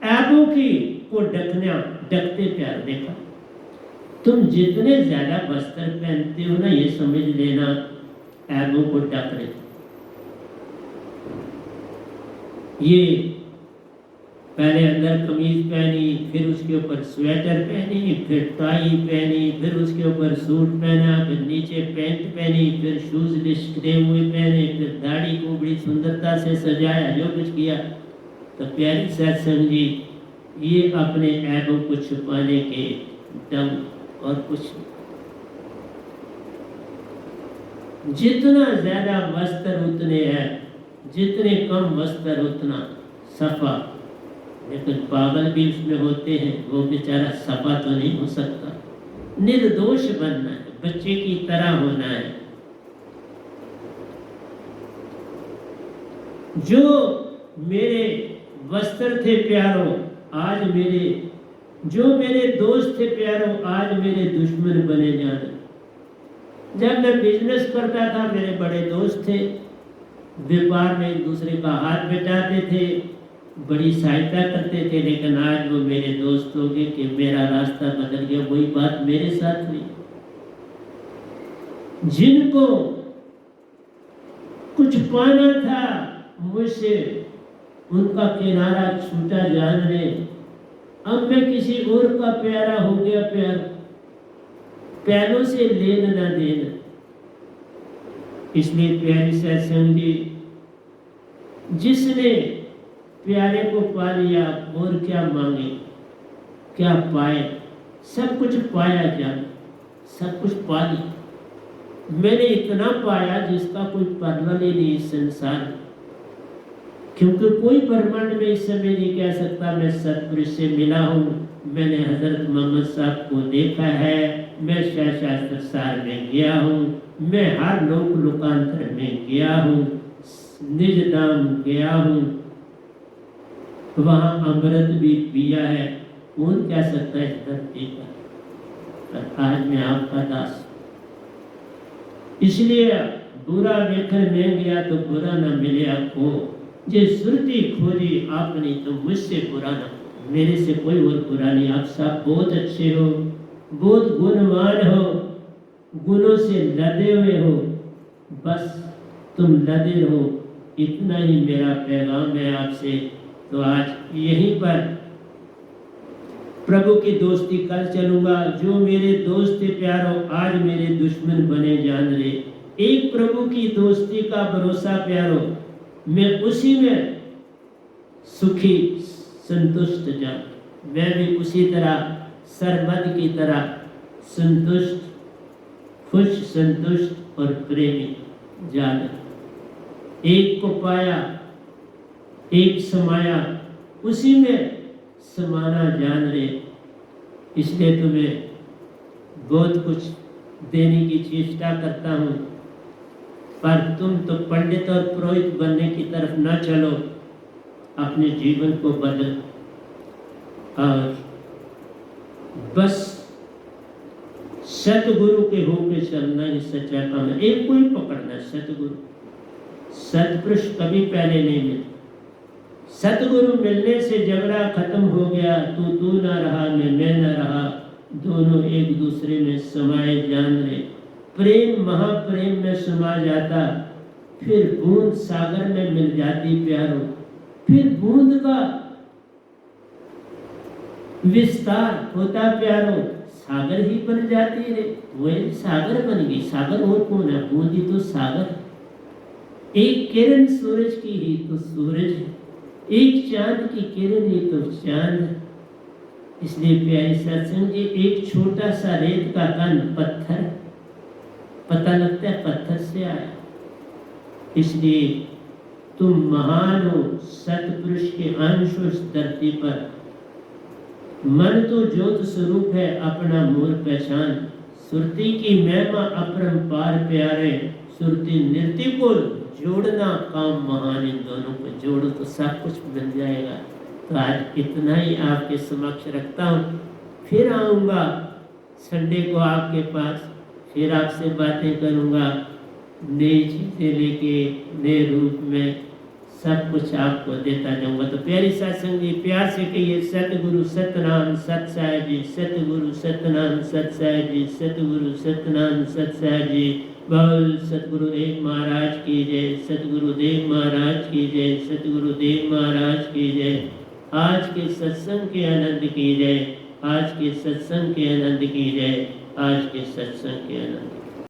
ऐबों की को ढकते प्यार। देखा, तुम जितने ज्यादा वस्त्र पहनते हो ना, ये समझ लेना ऐबों को ढक रहे। ये पहले अंदर कमीज पहनी, फिर उसके ऊपर स्वेटर पहनी, फिर टाई पहनी, फिर उसके ऊपर सूट पहना, फिर नीचे पैंट पहनी, फिर शूज लिशके हुए पहने, फिर दाढ़ी को बड़ी सुंदरता से सजाया, जो कुछ किया। तो प्यारी सत्संग जी, ये अपने ऐबों को छुपाने के दम और कुछ नहीं। जितना ज्यादा वस्त्र उतने हैं, जितने कम वस्त्र उतना सफा। लेकिन पागल भी उसमें होते हैं, वो बेचारा सफा तो नहीं हो सकता। निर्दोष बनना है, बच्चे की तरह होना है। जो मेरे वस्त्र थे प्यारो, आज मेरे, जो मेरे दोस्त थे प्यारो, आज मेरे दुश्मन बने जाने। जब मैं बिजनेस करता था, मेरे बड़े दोस्त थे, व्यापार में एक दूसरे का हाथ बटाते थे, बड़ी सहायता करते थे। लेकिन आज वो मेरे दोस्त हो गए कि मेरा रास्ता बदल गया। वही बात मेरे साथ हुई। जिनको कुछ पाना था मुझसे, उनका किनारा छूटा जान ले। अब मैं किसी और का प्यारा हो गया प्यार, प्यारों से लेन न देना। इसलिए प्यारी सत्संग जी, जिसने प्यारे को पा लिया और क्या मांगे, क्या पाए? सब कुछ पाया जान, सब कुछ पा लिया। मैंने इतना पाया जिसका कोई वर्णन ही नहीं इस संसार में। क्योंकि कोई ब्रह्मांड में इस समय नहीं कह सकता मैं सतपुरुष से मिला हूँ, मैंने हजरत मोहम्मद साहब को देखा है, मैं शास्त्र सार में गया हूँ, मैं हर लोक लोकांतर में गया हूँ, निज धाम गया हूँ, वहाँ अमृत भी पिया है। कौन कह सकता है इस धरती पर? पर आज मैं आपका दास, इसलिए बुरा वेखर में गया तो बुरा न मिले को, जे सुरती खोजी आपने तो मुझसे बुरा न, मेरे से कोई और बुरा नहीं। आप सब बहुत अच्छे हो, बहुत गुणवान हो, गुणों से लदे हुए हो, बस तुम लदे रहो, इतना ही मेरा पैगाम है आपसे। तो आज यहीं पर प्रभु की दोस्ती कल चलूंगा, जो मेरे दोस्त थे प्यारो आज मेरे दुश्मन बने जान रहे। एक प्रभु की दोस्ती का भरोसा प्यारो, मैं उसी में सुखी संतुष्ट जान, मैं भी उसी तरह सरमद की तरह संतुष्ट, खुश, संतुष्ट और प्रेमी जान। एक को पाया, एक समाया, उसी में समाना जान रहे। इसलिए तुम्हें बहुत कुछ देने की चेष्टा करता हूँ, पर तुम तो पंडित और पुरोहित बनने की तरफ न चलो, अपने जीवन को बदल और बस सतगुरु के होके चलना ही सच्चा काम है। एक को ही पकड़ना, सतगुरु। सतपुरुष कभी पहले नहीं मिले। सतगुरु मिलने से झगड़ा खत्म हो गया, तू ना रहा, मैं ना रहा, दोनों एक दूसरे में समाये जान रहे। प्रेम महाप्रेम में समा जाता, फिर बूंद सागर में मिल जाती प्यारो, फिर बूंद का विस्तार होता प्यारो, सागर ही बन जाती रे। वही सागर बन गई। सागर और कौन है? बूंद ही तो सागर। एक किरण सूरज की ही तो सूरज है, एक चांद की किरण ही तो चांद है। इसलिए प्यारी सत्संग जी, एक छोटा सा रेत का कण पत्थर, पता लगता है पत्थर से आया। इसलिए तुम महान हो, सतपुरुष के अंश हो इस धरती पर। मन तो ज्योत स्वरूप है, अपना मूल पहचान। सुरती की महिमा अपरंपार प्यारे, सुरती नृत्य को जोड़ना काम महान। इन दोनों को जोड़ो तो सब कुछ मिल जाएगा। तो आज इतना ही आपके समक्ष रखता हूँ, फिर आऊँगा संडे को आपके पास, फिर आपसे बातें करूँगा, नई चीज़ें लेके नए रूप में सब कुछ आपको देता जाऊँगा। तो प्यारी सत्संग जी, प्यार से कहिए सतगुरु सतनाम सत साहिब जी, सतगुरु सतनाम सत साहिब जी, सतगुरु सतनाम सत साहिब जी। बोल सतगुरुदेव महाराज की जय, सतगुरुदेव महाराज की जय, सतगुरुदेव महाराज की जय। आज के सत्संग के आनंद की जय, आज के सत्संग के आनंद की जय, आज के सत्संग के आनंद।